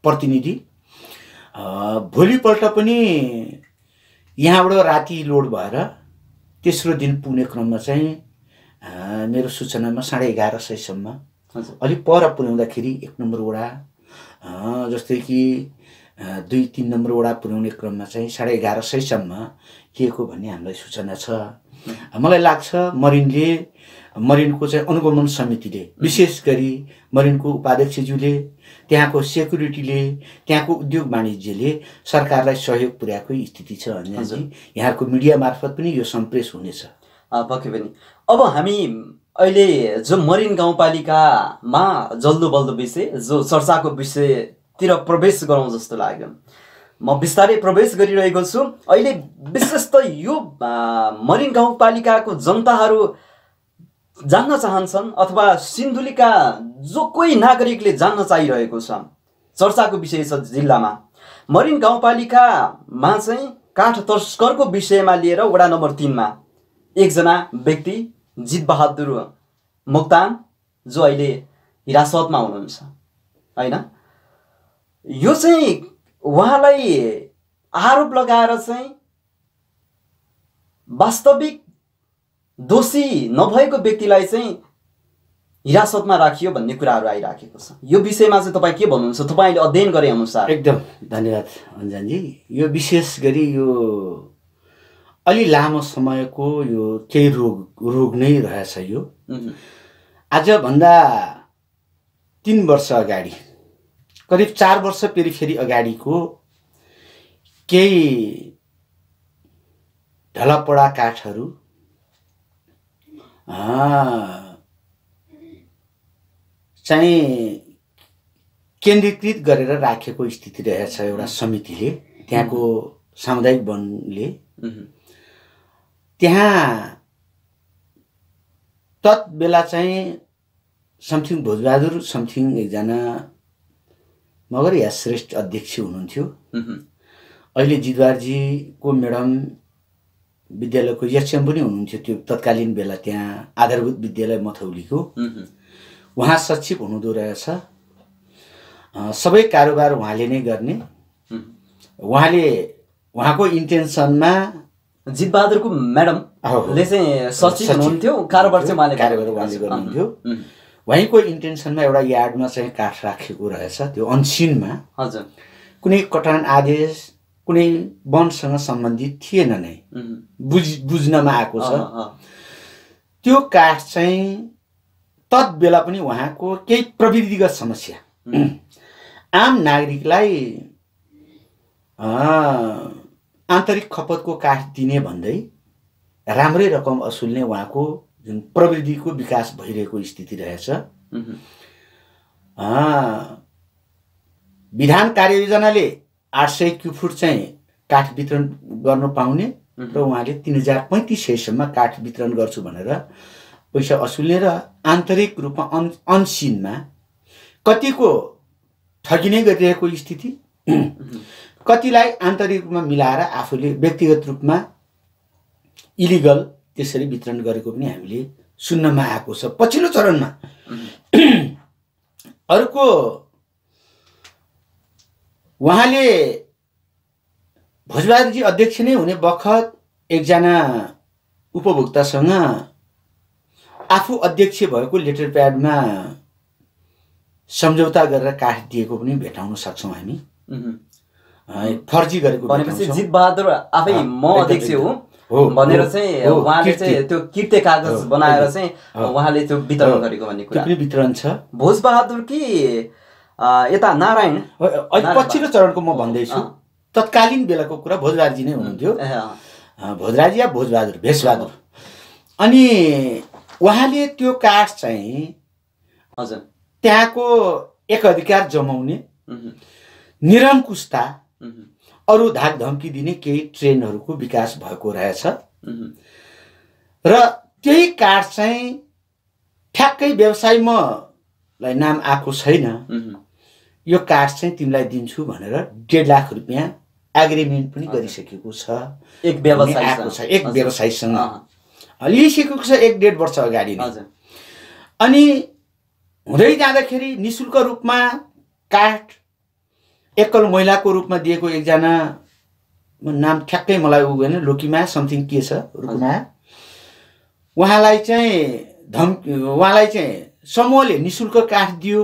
प्रतिनिधि। भोलिपल्ट पनि यहाँबाट राति लोड भएर तेस्रो दिन पुग्ने क्रममा चाहिँ मेरो सूचनामा 1150 सम्म, अलिक पर पुर्याउँदाखेरि 1 नम्बर वडा जस्तै कि 2-3 नम्बर वडा पुर्याउने क्रममा चाहिँ 1150 सम्म लिएको भन्ने हामीलाई सूचना छ। मलाई लाग्छ मरिनको चाहिँ अनुगमन समितिले, विशेष गरी मरिनको उपाध्यक्षज्यूले, त्यहाँको सेक्युरिटीले, त्यहाँको उद्योग वाणिज्यले सरकारलाई सहयोग पुर्याएको स्थिति छ अन्जनजी। यहाँको मिडिया मार्फत पनि यो सम्प्रेष हुनेछ। पक्कै पनि। अब हामी अहिले जो मरिन गाउँपालिकामा जल्दो बल्दो विषय, जो चर्चाको विषयतिर प्रवेश गरौँ जस्तो लाग्यो। म बिस्तारै प्रवेश गरिरहेको छु। अहिले विशेष त यो मरिन गाउँपालिकाको जनताहरू जान्न चाहन्छन् अथवा सिन्धुलीका जो कोही नागरिकले जान्न चाहिरहेको छ, चर्चाको विषय छ जिल्लामा। मरिन गाउँपालिकामा चाहिँ काठ तस्करको विषयमा लिएर वडा नम्बर 3 मा एकजना व्यक्ति जितबहादुर मोक्तान जो अहिले हिरासतमा हुनुहुन्छ हैन, यो चाहिँ उहाँलाई आरोप लगाएर चाहिँ वास्तविक दोषी नभएको व्यक्तिलाई चाहिँ हिरासतमा राखियो भन्ने कुराहरू आइराखेको छ। यो विषयमा चाहिँ तपाईँ के भन्नुहुन्छ, तपाईँले अध्ययन गरे अनुसार? एकदम धन्यवाद अन्जनजी। यो विशेष गरी यो अलि लामो समयको यो केही रोग नै रहेछ। यो आजभन्दा 3 वर्ष अगाडि, करिब 4 वर्ष फेरि अगाडिको केही ढलपडा काठहरू चाहिँ केन्द्रीकृत गरेर राखेको स्थिति रहेछ एउटा समितिले, त्यहाँको सामुदायिक वनले। त्यहाँ तत बेला चाहिँ समथिङ भोजबहादुर समथिङ एकजना मगर या श्रेष्ठ अध्यक्ष हुनुहुन्थ्यो। अहिले जितबारजीको म्याडम विद्यालयको एचएम पनि हुनुहुन्थ्यो त्यो तत्कालीन बेला, त्यहाँ आधारभूत विद्यालय मथौलीको उहाँ सचिव हुनुहुँदो रहेछ। सबै कारोबार उहाँले नै गर्ने। उहाँको इन्टेन्सनमा जितबहादुरको म्याडमले चाहिँ सचिव हुनुहुन्थ्यो, कारोबार चाहिँ उहाँले गर्नुहुन्थ्यो। उहाँको इन्टेन्सनमा एउटा यार्डमा चाहिँ काठ राखेको रहेछ, त्यो अनसिनमा। हजुर, कुनै कटान आदेश कुनै वनसँग सम्बन्धित थिएन नै, बुझ्नमा आएको छ। त्यो काठ चाहिँ तत बेला पनि उहाँको केही प्रविधिगत समस्या, आम नागरिकलाई आन्तरिक खपतको काठ दिने भन्दै राम्रै रकम असुल्ने उहाँको जुन प्रविधिको विकास भइरहेको स्थिति रहेछ। विधान कार्ययोजनाले 800 क्युफुट चाहिँ काठ वितरण गर्न पाउने र उहाँले 3035 सम्म काठ वितरण गर्छु भनेर पैसा असुल्ने र आन्तरिक रूपमा अनसिनमा कतिको ठगिने गरिरहेको स्थिति, कतिलाई आन्तरिक रूपमा मिलाएर आफूले व्यक्तिगत रूपमा इलिगल त्यसरी वितरण गरेको पनि हामीले सुन्नमा आएको छ पछिल्लो चरणमा। अर्को उहाँले भोजबहादुरजी अध्यक्ष नै हुने बखत एकजना उपभोक्तासँग आफू अध्यक्ष भएको लेटर प्याडमा सम्झौता गरेर काठ दिएको पनि भेटाउन सक्छौँ हामी। फर्जी गरेको भनेपछि जितबहादुर आफै म अध्यक्ष हो भनेर चाहिँ उहाँले चाहिँ त्यो किर्ते कागज बनाएर चाहिँ उहाँले त्यो वितरण गरेको भन्ने कुरा वितरण छ। भोजबहादुर कि यता नारायण पछिल्लो चरणको म भन्दैछु, तत्कालीन बेलाको कुरा भोजराजी नै हुनुहुन्थ्यो। भोजराजी या भोजबहादुर भेषबहादुर। अनि उहाँले त्यो काठ चाहिँ हजुर त्यहाँको एक अधिकार जमाउने, निरङ्कुशता, अरू धाक धम्की दिने केही ट्रेनहरूको विकास भएको रहेछ र त्यही काठ चाहिँ ठ्याक्कै व्यवसायमालाई नाम आएको छैन। यो काठ चाहिँ तिमीलाई दिन्छु भनेर 1.5 लाख रुपियाँ एग्रिमेन्ट पनि गरिसकेको छ एक व्यवसायीसँग लिइसकेको छ 1.5 वर्ष अगाडि नै। अनि हुँदै जाँदाखेरि निशुल्क रूपमा काठ एकल महिलाको रूपमा दिएको एकजना नाम ठ्याक्कै मलाई उ भएन, लोकीमा समथिङ के छ रुकुमा, उहाँलाई चाहिँ समूहले निशुल्क काठ दियो।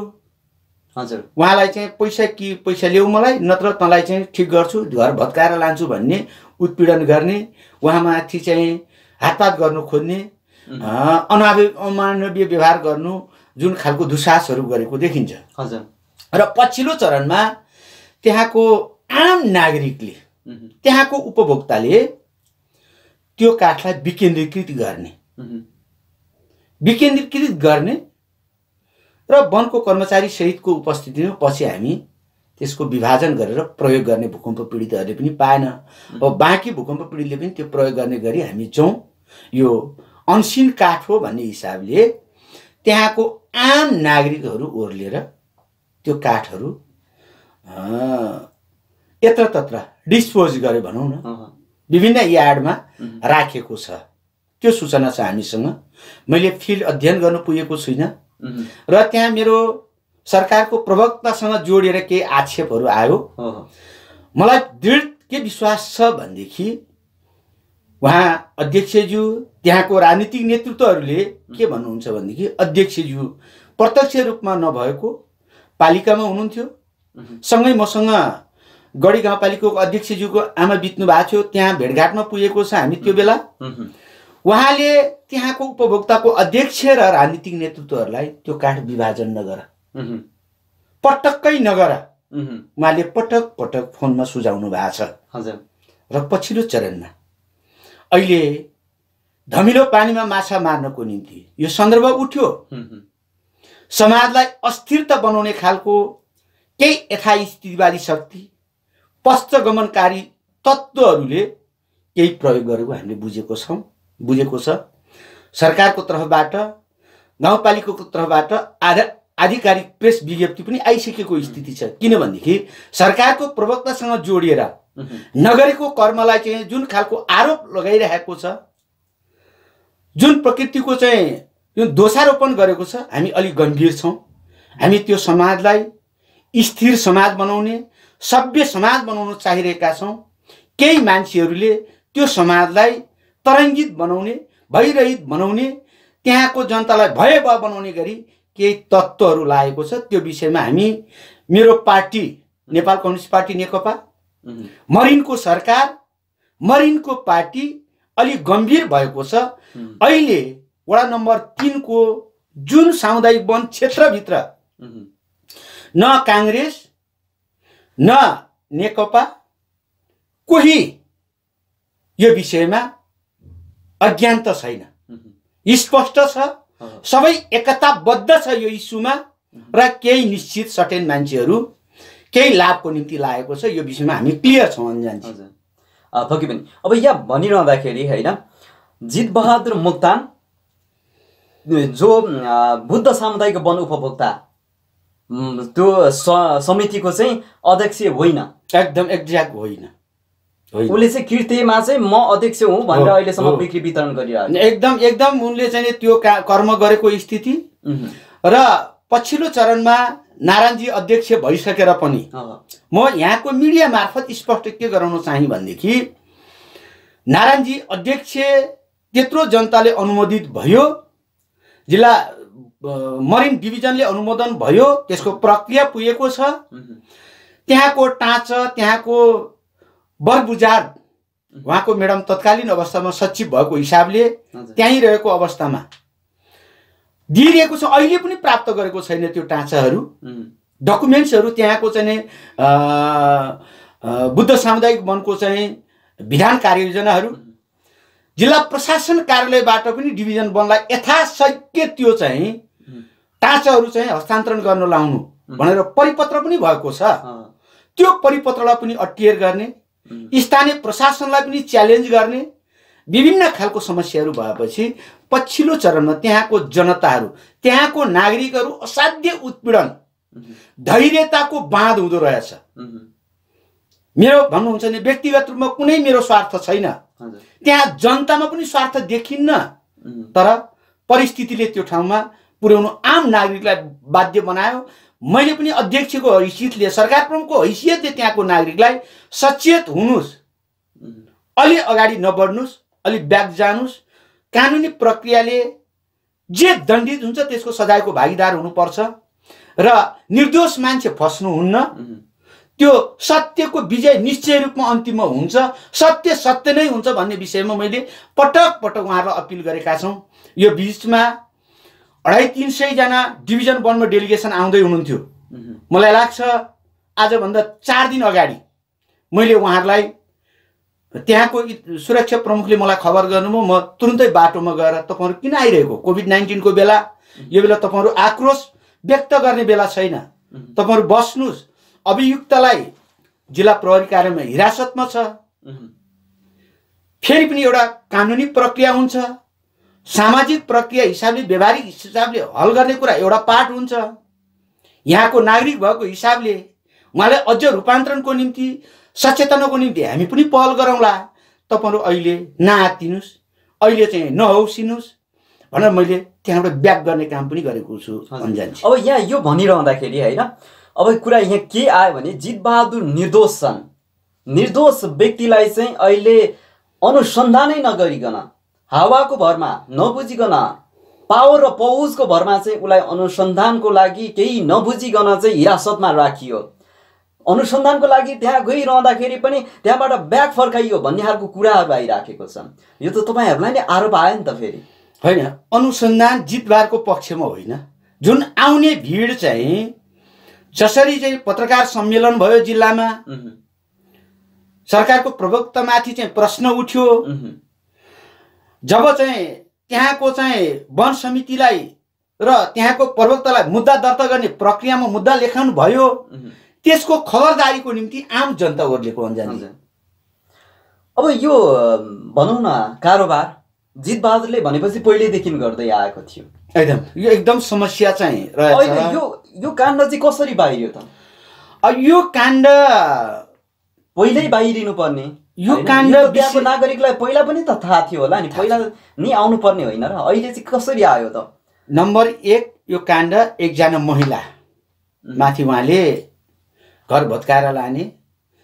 हजुर उहाँलाई चाहिँ पैसा ल्याऊ मलाई, नत्र तँलाई चाहिँ ठिक गर्छु, घर भत्काएर लान्छु भन्ने उत्पीडन गर्ने, उहाँमाथि चाहिँ हातपात गर्नु खोज्ने, अमानवीय व्यवहार गर्नु, जुन खालको दुस्साहसहरू गरेको देखिन्छ। हजुर र पछिल्लो चरणमा त्यहाँको आम नागरिकले, त्यहाँको उपभोक्ताले त्यो काठलाई विकेन्द्रीकृत गर्ने र वनको कर्मचारी सहितको उपस्थितिमा पछि हामी त्यसको विभाजन गरेर प्रयोग गर्ने भूकम्प पीडितहरूले पनि पाएन। अब बाँकी भूकम्प पीडितले पनि त्यो प्रयोग गर्ने गरी हामी जाउँ, यो अनसिन काठ हो भन्ने हिसाबले त्यहाँको आम नागरिकहरू ओर्लेर त्यो काठहरू यत्रतत्र डिस्पोज गरे भनौँ न, विभिन्न यार्डमा राखेको छ। त्यो सूचना छ हामीसँग। मैले फिल्ड अध्ययन गर्न पुगेको छुइनँ र त्यहाँ मेरो सरकारको प्रवक्तासँग जोडेर केही आक्षेपहरू आयो। मलाई दृढ के विश्वास छ भनेदेखि उहाँ अध्यक्षज्यू त्यहाँको राजनीतिक नेतृत्वहरूले के भन्नुहुन्छ भनेदेखि अध्यक्षज्यू प्रत्यक्ष रूपमा नभएको पालिकामा हुनुहुन्थ्यो। सँगै मसँग गढी गाउँपालिकाको अध्यक्षज्यूको आमा बित्नु भएको थियो, त्यहाँ भेटघाटमा पुगेको छ हामी त्यो बेला। उहाँले त्यहाँको उपभोक्ताको अध्यक्ष र राजनीतिक नेतृत्वहरूलाई त्यो काठ विभाजन नगर, पटक्कै नगर, उहाँले पटक पटक फोनमा सुझाउनु भएको छ। र पछिल्लो चरणमा अहिले धमिलो पानीमा माछा मार्नको निम्ति यो सन्दर्भ उठ्यो। समाजलाई अस्थिरता बनाउने खालको केही यथास्थितिवादी शक्ति, पश्चगमनकारी तत्त्वहरूले केही प्रयोग गरेको हामीले बुझेको छ। सरकारको तर्फबाट, गाउँपालिकाको तर्फबाट आधिकारिक प्रेस विज्ञप्ति पनि आइसकेको स्थिति छ। किनभनेदेखि सरकारको प्रवक्तासँग जोडिएर नगरेको कर्मलाई चाहिँ जुन खालको आरोप लगाइरहेको छ, जुन प्रकृतिको चाहिँ यो दोषारोपण गरेको छ, हामी अलिक गम्भीर छौँ। हामी त्यो समाजलाई स्थिर समाज बनाउने, सभ्य समाज बनाउन चाहिरहेका छौँ। केही मान्छेहरूले त्यो समाजलाई तरङ्गित बनाउने, भयरहित बनाउने, त्यहाँको जनतालाई भयभय बनाउने गरी केही तत्त्वहरू लागेको छ। त्यो विषयमा हामी, मेरो पार्टी नेपाल कम्युनिस्ट पार्टी नेकपा, मरिनको सरकार, मरिनको पार्टी अलिक गम्भीर भएको छ। अहिले वडा नम्बर 3 को जुन सामुदायिक वन क्षेत्रभित्र न काङ्ग्रेस न नेकपा कोही यो विषयमा अज्ञान त छैन, स्पष्ट छ, सबै एकताबद्ध छ यो इस्युमा। र केही निश्चित सर्टेन मान्छेहरू केही लाभको निम्ति लागेको छ। यो विषयमा हामी क्लियर छौँ अन्जानजी। पक्कै पनि। अब यहाँ भनिरहँदाखेरि होइन, जितबहादुर मोक्तान जो बुद्ध सामुदायिक वन उपभोक्ता त्यो समितिको चाहिँ अध्यक्ष होइन, एकदम एक्ज्याक्ट होइन। उसले चाहिँ कृत्यमा चाहिँ म अध्यक्ष हुँ भनेर अहिलेसम्म बिक्री वितरण गरिरहेको एकदम उनले चाहिँ त्यो कर्म गरेको स्थिति। र पछिल्लो चरणमा नारायणजी अध्यक्ष भइसकेर पनि म यहाँको मिडिया मार्फत स्पष्ट के गराउन चाहे भनेदेखि, नारायणजी अध्यक्ष त्यत्रो जनताले अनुमोदित भयो, जिल्ला मरिन डिभिजनले अनुमोदन भयो, त्यसको प्रक्रिया पुगेको छ। त्यहाँको टाँचा, त्यहाँको बरबुजार, उहाँको म्याडम तत्कालीन अवस्थामा सचिव भएको हिसाबले त्यहीँ रहेको अवस्थामा दिइरहेको छ। अहिले पनि प्राप्त गरेको छैन त्यो टाँचाहरू, डकुमेन्ट्सहरू। त्यहाँको चाहिँ बुद्ध सामुदायिक वनको चाहिँ विधान कार्ययोजनाहरू जिल्ला प्रशासन कार्यालयबाट पनि डिभिजन वनलाई यथाशक्य त्यो चाहिँ टाँचाहरू चाहिँ हस्तान्तरण गर्न लाउनु भनेर परिपत्र पनि भएको छ। त्यो परिपत्रलाई पनि अट्टिएर गर्ने, स्थानीय प्रशासनलाई पनि च्यालेन्ज गर्ने, विभिन्न खालको समस्याहरू भएपछि पछिल्लो चरणमा त्यहाँको जनताहरू, त्यहाँको नागरिकहरू असाध्य उत्पीडन, धैर्यताको बाँध हुँदो रहेछ। मेरो भन्नुहुन्छ भने व्यक्तिगत रूपमा कुनै मेरो स्वार्थ छैन, त्यहाँ जनतामा पनि स्वार्थ देखिन्न। तर परिस्थितिले त्यो ठाउँमा पुर्याउनु आम नागरिकलाई बाध्य बनायो। मैले पनि अध्यक्षको हैसियतले, सरकार प्रमुखको हैसियतले त्यहाँको नागरिकलाई सचेत हुनुस्, अलि अगाडि नबढ्नुस्, अलि ब्याक जानुस्, कानुनी प्रक्रियाले जे दण्डित हुन्छ त्यसको सजायको भागीदार हुनुपर्छ र निर्दोष मान्छे फस्नुहुन्न। त्यो सत्यको विजय निश्चय रूपमा अन्तिममा हुन्छ, सत्य सत्य नै हुन्छ भन्ने विषयमा मैले पटक पटक उहाँहरूलाई अपिल गरेका छौँ। यो बिचमा 250-300 जना डिभिजन वनमा डेलिगेसन आउँदै हुनुहुन्थ्यो। मलाई लाग्छ आजभन्दा 4 दिन अगाडि मैले उहाँहरूलाई, त्यहाँको सुरक्षा प्रमुखले मलाई खबर गर्नुभयो, म तुरुन्तै बाटोमा गएर तपाईँहरू किन आइरहेको, कोभिड-19 को बेला, यो बेला तपाईँहरू आक्रोश व्यक्त गर्ने बेला छैन, तपाईँहरू बस्नुहोस्, अभियुक्तलाई जिल्ला प्रहरी कार्यालयमा हिरासतमा छ, फेरि पनि एउटा कानुनी प्रक्रिया हुन्छ, सामाजिक प्रक्रिया हिसाबले, व्यवहारिक हिसाबले हल गर्ने कुरा एउटा पार्ट हुन्छ। यहाँको नागरिक भएको हिसाबले उहाँलाई अझ रूपान्तरणको निम्ति, सचेतनाको निम्ति हामी पनि पहल गरौँला। तपाईँहरू अहिले नआत्तिनुस्, अहिले चाहिँ नहौसिनुस् भनेर मैले त्यहाँबाट ब्याक गर्ने काम पनि गरेको छु अन्जानजी। अब यहाँ यो भनिरहँदाखेरि होइन, अब कुरा यहाँ के आयो भने जितबहादुर निर्दोष छन्, निर्दोष व्यक्तिलाई चाहिँ अहिले अनुसन्धानै नगरिकन हावाको भरमा नबुझिकन पावर र पहुँचको भरमा चाहिँ उसलाई अनुसन्धानको लागि केही नबुझिकन चाहिँ हिरासतमा राखियो। अनुसन्धानको लागि त्यहाँ गइरहँदाखेरि पनि त्यहाँबाट ब्याक फर्काइयो भन्ने खालको कुराहरू आइराखेको छ। यो त तपाईँहरूलाई नै आरोप आयो नि त। फेरि होइन, अनुसन्धान जितबारको पक्षमा होइन। जुन आउने भिड चाहिँ जसरी चाहिँ पत्रकार सम्मेलन भयो जिल्लामा, सरकारको प्रवक्तामाथि चाहिँ प्रश्न उठ्यो, जब चाहिँ त्यहाँको चाहिँ वन समितिलाई र त्यहाँको प्रवक्तालाई मुद्दा दर्ता गर्ने प्रक्रियामा मुद्दा लेखाउनु भयो, त्यसको खबरदारीको निम्ति आम जनता ओर्लेको अन्जान। अब यो भनौँ न कारोबार जितबहादुरले भनेपछि पहिल्यैदेखि गर्दै आएको थियो। यो एकदम समस्या चाहिँ रहेछ। यो काण्ड चाहिँ कसरी बाहिरियो त? यो काण्ड पहिल्यै बाहिरिनु पर्ने। यो काण्ड त्यहाँको नागरिकलाई पहिला पनि त थाहा थियो होला नि, पहिला नि आउनु पर्ने होइन र? अहिले चाहिँ कसरी आयो त? नम्बर 1, यो काण्ड एकजना महिला माथि उहाँले घर भत्काएर लाने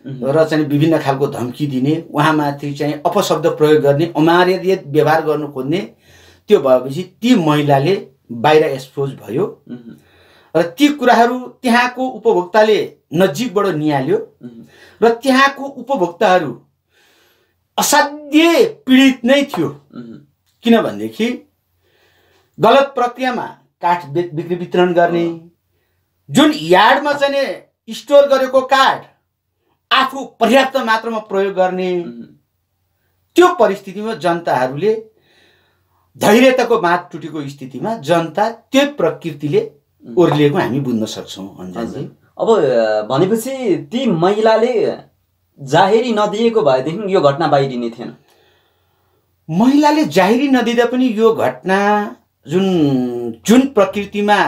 र चाहिँ विभिन्न खालको धम्की दिने, उहाँमाथि चाहिँ अपशब्द प्रयोग गर्ने, अमर्यादित व्यवहार गर्नु खोज्ने, त्यो भएपछि ती महिलाले बाहिर एक्सपोज भयो र ती कुराहरू त्यहाँको उपभोक्ताले नजिकबाट निहाल्यो र त्यहाँको उपभोक्ताहरू असाध्य पीडित नै थियो। किनभनेदेखि गलत प्रक्रियामा काठ बिक्री वितरण गर्ने, जुन यार्डमा चाहिँ स्टोर गरेको काठ आफू पर्याप्त मात्रामा प्रयोग गर्ने, त्यो परिस्थितिमा जनताहरूले धैर्यताको बाँध टुटेको स्थितिमा जनता त्यो प्रकृतिले ओर्लिएको हामी बुझ्न सक्छौँ। अब भनेपछि ती महिलाले जाहेरी नदिएको भएदेखि यो घटना बाहिरिने थिएन। महिलाले जाहेरी नदिँदा पनि यो घटना जुन प्रकृतिमा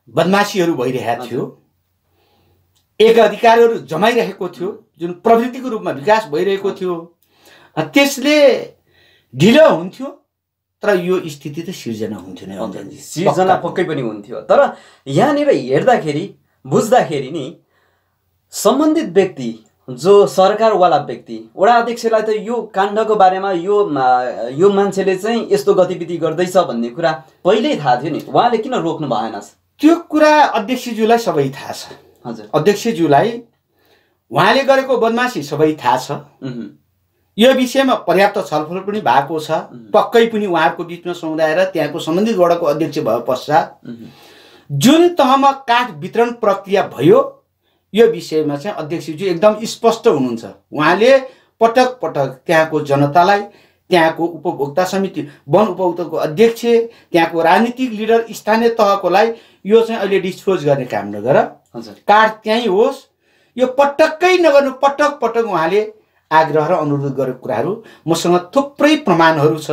बदमासीहरू भइरहेको थियो, एक अधिकारहरू जमाइरहेको थियो, जुन प्रवृत्तिको रूपमा विकास भइरहेको थियो, त्यसले ढिलो हुन्थ्यो तर यो स्थिति त सिर्जना हुन्थ्यो नै। सिर्जना पक्कै पनि हुन्थ्यो। तर यहाँनिर हेर्दाखेरि बुझ्दाखेरि नि सम्बन्धित व्यक्ति जो सरकारवाला व्यक्ति, वडा अध्यक्षलाई त यो काण्डको बारेमा यो मान्छेले चाहिँ यस्तो गतिविधि गर्दैछ भन्ने कुरा पहिल्यै थाहा थियो नि, उहाँले किन रोक्नु भएन? त्यो कुरा अध्यक्षज्यूलाई सबै थाहा छ। हजुर, अध्यक्षज्यूलाई उहाँले गरेको बदमासी सबै थाहा छ। यो विषयमा पर्याप्त छलफल पनि भएको छ। पक्कै पनि उहाँहरूको बिचमा समुदाय र त्यहाँको सम्बन्धित वडाको अध्यक्ष भए पश्चात जुन तहमा काठ वितरण प्रक्रिया भयो, यो विषयमा चाहिँ अध्यक्षज्यू एकदम स्पष्ट हुनुहुन्छ। उहाँले पटक पटक त्यहाँको जनतालाई, त्यहाँको उपभोक्ता समिति, वन उपभोक्ताको अध्यक्ष, त्यहाँको राजनीतिक लिडर, स्थानीय तहकोलाई यो चाहिँ अहिले डिस्पोज गर्ने काम नगर, काठ त्यहीँ होस्, यो पटक्कै नगर्नु, पटक पटक उहाँले आग्रह र अनुरोध गरेको कुराहरू मसँग थुप्रै प्रमाणहरू छ।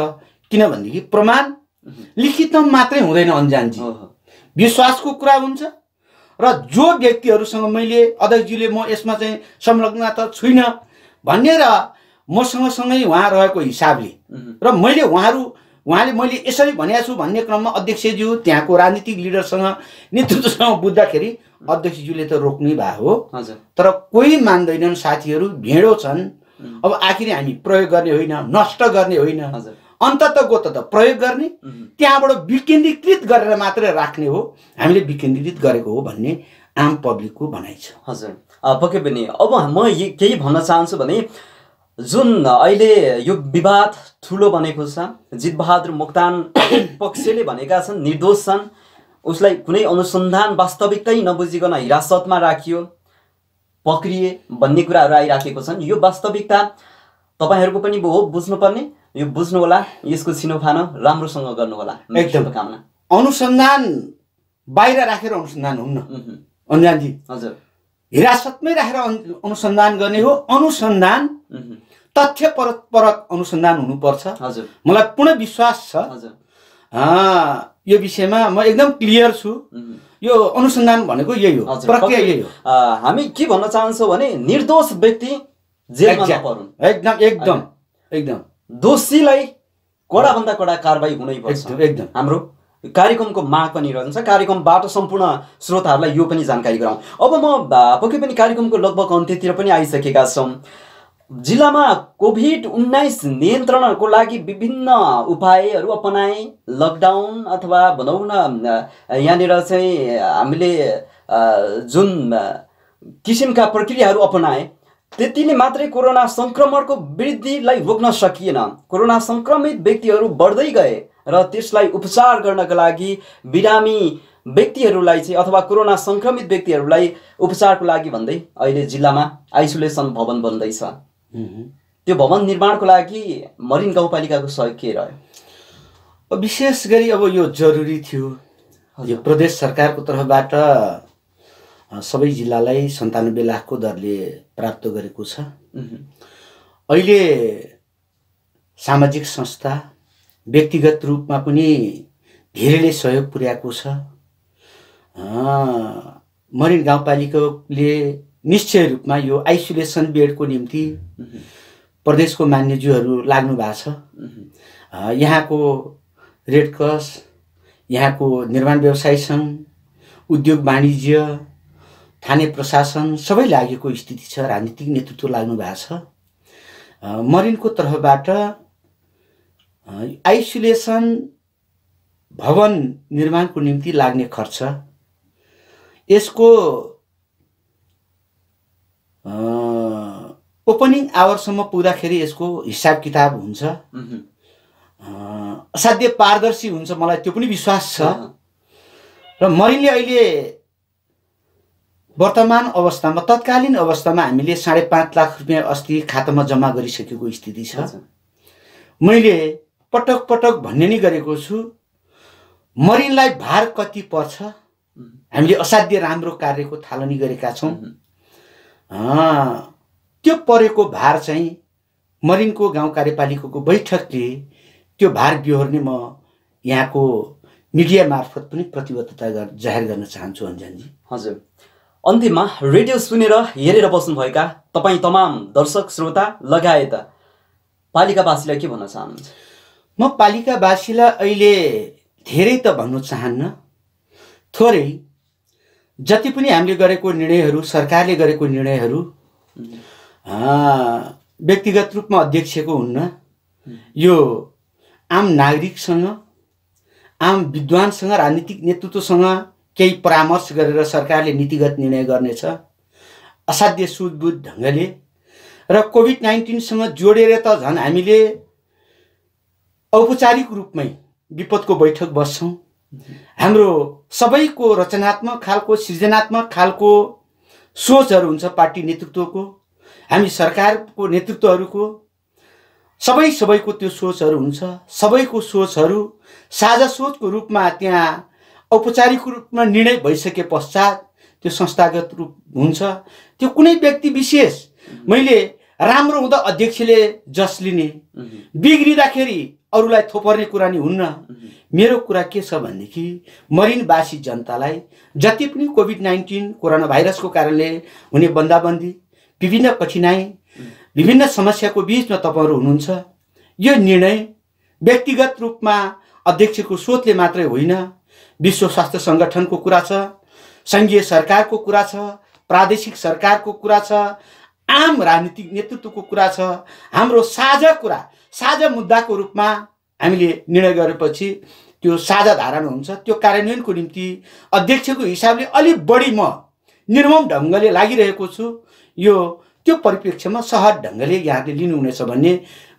किनभनेदेखि प्रमाण लिखित मात्रै हुँदैन अन्जानजी, विश्वासको कुरा हुन्छ। र जो व्यक्तिहरूसँग मैले अध्यक्षज्यूले म यसमा चाहिँ संलग्नता छुइनँ भनेर मसँग सँगै उहाँ रहेको हिसाबले र उहाँले मैले यसरी भनेको छु भन्ने क्रममा अध्यक्षज्यू त्यहाँको राजनीतिक लिडरसँग, नेतृत्वसँग बुझ्दाखेरि अध्यक्षज्यूले त रोक्नै भएको हो। तर कोही मान्दैनन्, साथीहरू भेडो छन्। अब आखिर हामी प्रयोग गर्ने होइन, नष्ट गर्ने होइन, अन्ततगत त प्रयोग गर्ने, त्यहाँबाट विकेन्द्रीकृत गरेर मात्रै राख्ने हो। हामीले विकेन्द्रीकृत गरेको हो भन्ने आम पब्लिकको भनाइ छ। हजुर, पक्कै पनि। अब म केही भन्न चाहन्छु भने जुन अहिले यो विवाद ठुलो बनेको छ, जितबहादुर मोक्तान पक्षले भनेका छन् निर्दोष छन्, उसलाई कुनै अनुसन्धान वास्तविकतै नबुझिकन हिरासतमा राखियो, पक्रिए भन्ने कुराहरू आइराखेको छन्। यो वास्तविकता तपाईँहरूको पनि हो बुझ्नुपर्ने, यो बुझ्नु होला, यसको छिनोफानो राम्रोसँग गर्नु होला। एकदम कामना। अनुसन्धान बाहिर राखेर अनुसन्धान हुन्न अन्जानजी। हजुर, हिरासतमै राखेर अनुसन्धान गर्ने हो। अनुसन्धान तथ्यपरक अनुसन्धान हुनुपर्छ। हजुर, मलाई पूर्ण विश्वास छ। हजुर, यो विषयमा म एकदम क्लियर छु। यो अनुसन्धान भनेको यही हो, प्रक्रिया यही हो। हामी के भन्न चाहन्छौँ भने निर्दोष व्यक्ति जेलमा नपरुन्। एकदम एकदम एकदम दोषीलाई कडाभन्दा कडा कारबाही हुनैपर्छ। एकदम हाम्रो कार्यक्रमको माग पनि रहन्छ। कार्यक्रमबाट सम्पूर्ण श्रोताहरूलाई यो पनि जानकारी गराउँ। अब म पक्कै पनि कार्यक्रमको लगभग अन्त्यतिर पनि आइसकेका छौँ। जिल्लामा कोभिड-19 नियन्त्रणको लागि विभिन्न उपायहरू अपनाए, लकडाउन अथवा भनौँ न यहाँनिर चाहिँ हामीले जुन किसिमका प्रक्रियाहरू अपनाए त्यतिले मात्रै कोरोना संक्रमणको वृद्धिलाई रोक्न सकिएन। कोरोना संक्रमित व्यक्तिहरू बढ्दै गए र त्यसलाई उपचार गर्नका लागि बिरामी व्यक्तिहरूलाई चाहिँ अथवा कोरोना संक्रमित व्यक्तिहरूलाई उपचारको लागि भन्दै अहिले जिल्लामा आइसोलेसन भवन बन्दैछ। त्यो भवन निर्माणको लागि मरिन गाउँपालिकाको सहयोग के रह्यो? विशेष गरी अब यो जरुरी थियो। यो प्रदेश सरकारको तर्फबाट सबै जिल्लालाई 97 लाखको दरले प्राप्त गरेको छ। अहिले सामाजिक संस्था व्यक्तिगत रूपमा पनि धेरैले सहयोग पुर्याएको छ। मरिन गाउँपालिकाले निश्चय रूपमा यो आइसोलेसन बेडको निम्ति प्रदेशको मान्यज्यूहरू लाग्नु भएको छ। यहाँको रेड क्रस, यहाँको निर्माण व्यवसाय सङ्घ, उद्योग वाणिज्य, थाने प्रशासन सबै लागेको स्थिति छ। राजनीतिक नेतृत्व लाग्नु भएको छ। मरिनको तर्फबाट आइसोलेसन भवन निर्माणको निम्ति लाग्ने खर्च, यसको ओपनिङ आवरसम्म पुग्दाखेरि यसको हिसाब किताब हुन्छ। असाध्य पारदर्शी हुन्छ, मलाई त्यो पनि विश्वास छ। र मरिनले अहिले वर्तमान अवस्थामा तत्कालीन अवस्थामा हामीले 5.5 लाख रुपियाँ अस्ति खातामा जम्मा गरिसकेको स्थिति छ। मैले पटक पटक भन्ने नै गरेको छु, मरिनलाई भार कति पर्छ हामीले असाध्य राम्रो कार्यको थालनी गरेका छौँ। त्यो परेको भार चाहिँ मरिनको गाउँ कार्यपालिकाको बैठकले त्यो भार बिहोर्ने म यहाँको मिडिया मार्फत पनि प्रतिबद्धता जाहेर गर्न चाहन्छु अन्जनजी। हजुर, अन्तिममा रेडियो सुनेर हेरेर बस्नुभएका तपाईँ तमाम दर्शक श्रोता लगायत पालिकावासीलाई के भन्न चाहनुहुन्छ? म पालिकावासीलाई अहिले धेरै त भन्नु चाहन्न, थोरै जति पनि हामीले गरेको निर्णयहरू, सरकारले गरेको निर्णयहरू व्यक्तिगत रूपमा अध्यक्षको हुन्न, यो आम नागरिकसँग, आम विद्वानसँग, राजनीतिक नेतृत्वसँग केही परामर्श गरेर सरकारले नीतिगत निर्णय गर्नेछ असाध्य सुझबुझ ढङ्गले। र कोभिड-19सँग जोडेर त झन् हामीले औपचारिक रूपमै विपदको बैठक बस्छौँ। हाम्रो सबैको रचनात्मक खालको, सृजनात्मक खालको सोचहरू हुन्छ पार्टी नेतृत्वको, हामी सरकारको नेतृत्वहरूको, सबैको त्यो सोचहरू हुन्छ। सबैको सोचहरू साझा सोचको रूपमा त्यहाँ औपचारिक रूपमा निर्णय भइसके पश्चात त्यो संस्थागत रूप हुन्छ। त्यो कुनै व्यक्ति विशेष मैले राम्रो हुँदा अध्यक्षले जस लिने, बिग्रिँदाखेरि अरूलाई थोपर्ने कुरा नि हुन्न। मेरो कुरा के छ भनेदेखि मरिनवासी जनतालाई जति पनि कोभिड-19 कोरोना भाइरसको कारणले हुने बन्दाबन्दी, विभिन्न कठिनाई, विभिन्न समस्याको बीचमा तपाईँहरू हुनुहुन्छ। यो निर्णय व्यक्तिगत रूपमा अध्यक्षको सोचले मात्रै होइन, विश्व स्वास्थ्य सङ्गठनको कुरा छ, सङ्घीय सरकारको कुरा छ, प्रादेशिक सरकारको कुरा छ, आम राजनीतिक नेतृत्वको कुरा छ। हाम्रो साझा कुरा, साझा मुद्दाको रूपमा हामीले निर्णय गरेपछि त्यो साझा धारणा हुन्छ। त्यो कार्यान्वयनको निम्ति अध्यक्षको हिसाबले अलिक बढी म निर्मम ढङ्गले लागिरहेको छु। यो त्यो परिप्रेक्ष्यमा सहज ढङ्गले यहाँले लिनुहुनेछ भन्ने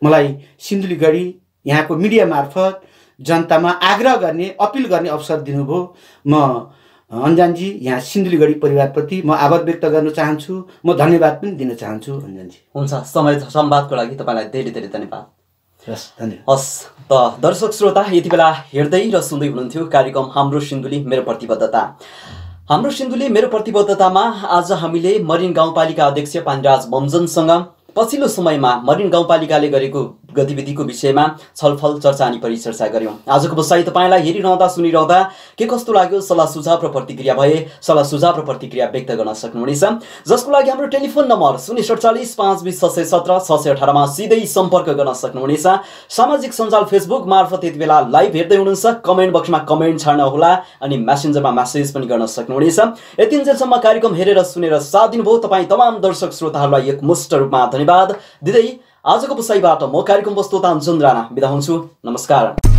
मलाई सिन्धुलीगढी यहाँको मिडिया मार्फत जनतामा आग्रह गर्ने, अपिल गर्ने अवसर दिनुभयो। म अन्जानजी यहाँ सिन्धुलीगढी परिवारप्रति म आभार व्यक्त गर्न चाहन्छु, म धन्यवाद पनि दिन चाहन्छु अन्जानजी। हुन्छ, समय संवादको लागि तपाईँलाई धेरै धेरै धन्यवाद। हस्, धन्यवाद। हस् त दर्शक श्रोता, यति बेला हेर्दै र सुन्दै हुनुहुन्थ्यो कार्यक्रम हाम्रो सिन्धुली मेरो प्रतिबद्धता। हाम्रो सिन्धुली मेरो प्रतिबद्धतामा आज हामीले मरिन गाउँपालिका अध्यक्ष पानीराज बमजनसँग पछिल्लो समयमा मरिन गाउँपालिकाले गरेको गतिविधिको विषयमा छलफल चर्चा अनि परिचर्चा गर्यौं। आजको बसाइ तपाईलाई हेरिरहँदा सुनिरहँदा के कस्तो लाग्यो, सल्लाह सुझाव र प्रतिक्रिया भए सल्लाह सुझाव र प्रतिक्रिया व्यक्त गर्न सक्नुहुनेछ, जसको लागि हाम्रो टेलिफोन नम्बर 047 520 617 618 मा सिधै सम्पर्क गर्न सक्नुहुनेछ। सामाजिक सञ्जाल फेसबुक मार्फत यति बेला लाइभ हेर्दै हुनुहुन्छ, कमेन्ट बक्समा कमेन्ट छाड्न होला अनि मेसेन्जरमा मेसेज पनि गर्न सक्नुहुनेछ। यतिन्जेलसम्म कार्यक्रम हेरेर सुनेर साथ दिनुभयो तपाईँ तमाम दर्शक श्रोताहरूलाई एकमुष्ट रूपमा धन्यवाद दिँदै आजको बसाइबाट म कार्यक्रम वस्तुता अन्जुन राणा बिदा हुन्छु। नमस्कार।